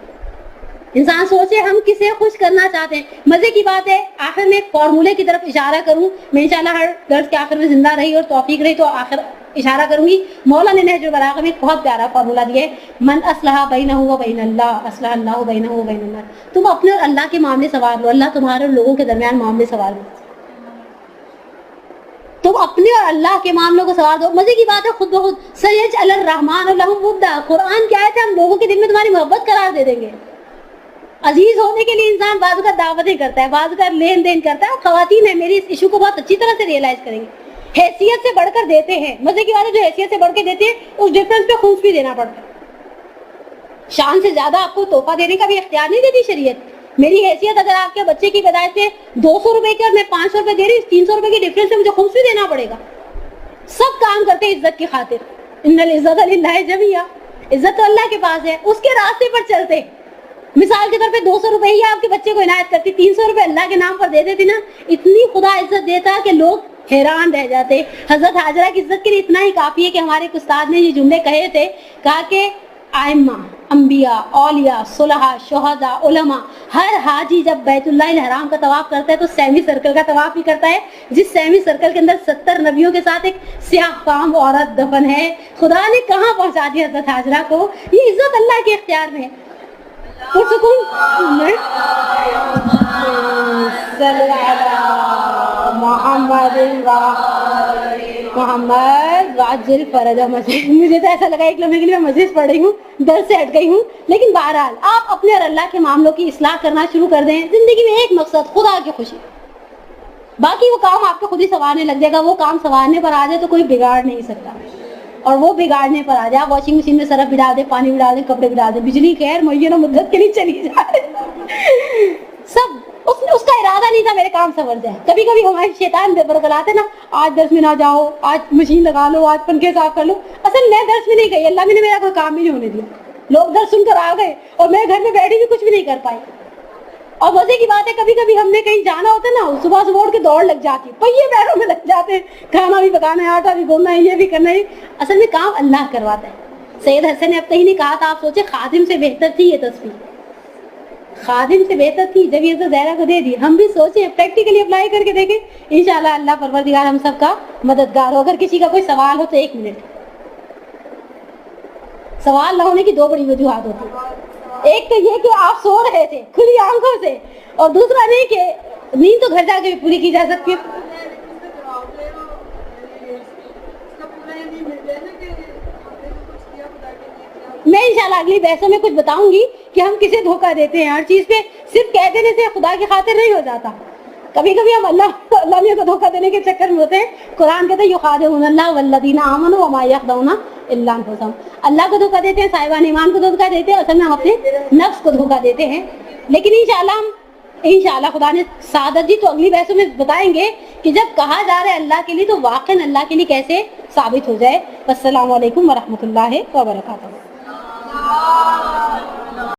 A: انسان سوچے ہم کسے خوش کرنا چاہتے ہیں۔ مزے کی بات ہے، آخر میں ایک فارمولے کی طرف اشارہ کروں، میں انشاءاللہ ہر درس کے آخر میں زندہ رہی اور توفیق رہی تو آخر اشارہ کروں گی۔ مولا نے نہج البلاغہ میں ایک بہت پیارا فارمولہ دیا ہے، من اصلح بینہ و بین اللہ اصلح اللہ بینہ و بین الناس۔ تم اپنے اور اللہ کے معاملے سنوار لو، اللہ تمہارے اور لوگوں کے درمیان معاملے سنوار لو۔ تم اپنے اور اللہ کے معاملوں کو سنوار دو۔ مزے کی بات ہے، خود بخود سیجعل الرحمن لہم ودا، قرآن کی آیت ہے، ہم لوگوں کے دل میں تمہاری محبت قرار دے دیں گے۔ عزیز ہونے کے لیے انسان بعض اوقات دعوتیں کرتا ہے، بعض اوقات لین دین کرتا ہے۔ خواتین ہیں میری اس ایشو کو بہت اچھی طرح سے ریئلائز کریں گے، حیثیت سے بڑھ کر دیتے ہیں۔ مزے کی بات ہے، جو حیثیت سے بڑھ کے دیتے ہیں اس ڈفرنس پہ خون بھی دینا پڑتا ہے۔ شان سے زیادہ آپ کو تحفہ دینے کا بھی اختیار نہیں دیتی شریعت۔ میری حیثیت اگر آپ کے بچے کی پیدائش پہ 200 روپے کی اور میں 500 روپے دے رہی ہوں، 300 روپے کی ڈفرنس سے مجھے خون بھی دینا پڑے گا۔ سب کام کرتے ہیں عزت کی خاطر، ان العزت للہ جمیعا، عزت تو اللہ کے پاس ہے، اس کے راستے پر چلتے۔ مثال کے طور پہ 200 روپے ہی آپ کے بچے کو عنایت کرتی، 300 روپے اللہ کے نام پر دے دیتی نا، اتنی خدا عزت دیتا کہ لوگ حیران رہ جاتے۔ حضرت حاجرہ کی عزت کے لیے اتنا ہی کافی ہے کہ ہمارے ایک استاد نے یہ جملے کہے تھے، کہا کہ ائمہ، انبیاء، اولیاء، صلحاء، شہداء، علماء، ہر حاجی جب بیت اللہ الحرام کا طواف کرتا ہے تو سیمی سرکل کا طواف بھی کرتا ہے، جس سیمی سرکل کے اندر 70 نبیوں کے ساتھ ایک سیاہ فام عورت دفن ہے۔ خدا نے کہاں پہنچا دیا حضرت حاجرہ کو؟ یہ عزت اللہ کے اختیار میں ہے۔ پرسکون محمد محمد واجل فرج مسجد۔ مجھے تو ایسا لگا ایک لمحے کے لیے میں مسجد پڑھ رہی ہوں، در سے ہٹ گئی ہوں، لیکن بہرحال آپ اپنے اور اللہ کے معاملوں کی اصلاح کرنا شروع کر دیں۔ زندگی میں ایک مقصد، خدا کی خوشی، باقی وہ کام آپ کو خود ہی سنوارنے لگ جائے گا۔ وہ کام سنوارنے پر آ جائے تو کوئی بگاڑ نہیں سکتا، اور وہ بگاڑنے پر آ جائے، آپ واشنگ مشین میں سرف بھی ڈال دیں، پانی بھی ڈال دیں، کپڑے بھی ڈال دیں، بجلی خیر معینہ مدت کے لیے چلی جائے، سب اس کا ارادہ نہیں تھا میرے کام سنور جائے۔ کبھی کبھی ہمارے شیطان برگلاتے نا، آج درس میں نہ جاؤ، آج مشین لگا لو، آج پنکھے صاف کر لو۔ اصل میں درس میں نہیں گئی، اللہ نے میرا کوئی کام بھی نہیں ہونے دیا، لوگ درس سن کر آ گئے اور میں گھر میں بیٹھی بھی کچھ بھی نہیں کر پائی۔ اور مزے کی بات ہے، کبھی کبھی ہم نے کہیں جانا ہوتا ہے نا، صبح صبح اٹھ کے دوڑ لگ جاتی، پہیے پیروں میں لگ جاتے ہیں، کھانا بھی پکانا ہے، آٹا بھی گوندنا ہے، یہ بھی کرنا ہے۔ اصل میں کام اللہ کرواتا ہے۔ سید حسن نے اب تک ہی نہیں کہا تھا، آپ سوچے خادم سے بہتر تھی یہ تصویر، خادم سے بہتر تھی جب یہ زہرا کو دے دی۔ ہم بھی سوچیں، پریکٹیکلی اپلائی کر کے دیکھیں، انشاءاللہ اللہ پروردگار ہم سب کا مددگار ہو۔ اگر کسی کا کوئی سوال ہو تو 1 منٹ۔ سوال نہ ہونے کی 2 بڑی وجوہات ہوتی ہیں، ایک تو یہ کہ آپ سو رہے تھے کھلی آنکھوں سے، اور دوسرا نہیں کہ نیند تو گھر جا کے بھی پوری کی جا سکتی ہے۔ میں انشاءاللہ اگلی بحثوں میں کچھ بتاؤں گی کہ ہم کسے دھوکہ دیتے ہیں۔ ہر چیز پہ صرف کہہ دینے سے خدا کی خاطر نہیں ہو جاتا، کبھی کبھی ہم اللہ کو دھوکہ دینے کے چکر میں ہوتے ہیں۔ قرآن کہتے ہیں یخادعون اللہ والذین آمنوا وما یخدعون الا انفسهم، اللہ کو دھوکہ دیتے ہیں، صاحبان ایمان کو دھوکہ دیتے ہیں، اصل میں ہم اپنے نفس کو دھوکہ دیتے ہیں۔ لیکن انشاءاللہ خدا نے سعادت دی تو اگلی بحثوں میں بتائیں گے کہ جب کہا جا رہا ہے اللہ کے لیے تو واقعاً اللہ کے لیے کیسے ثابت ہو جائے۔ السلام علیکم ورحمۃ اللہ وبرکاتہ۔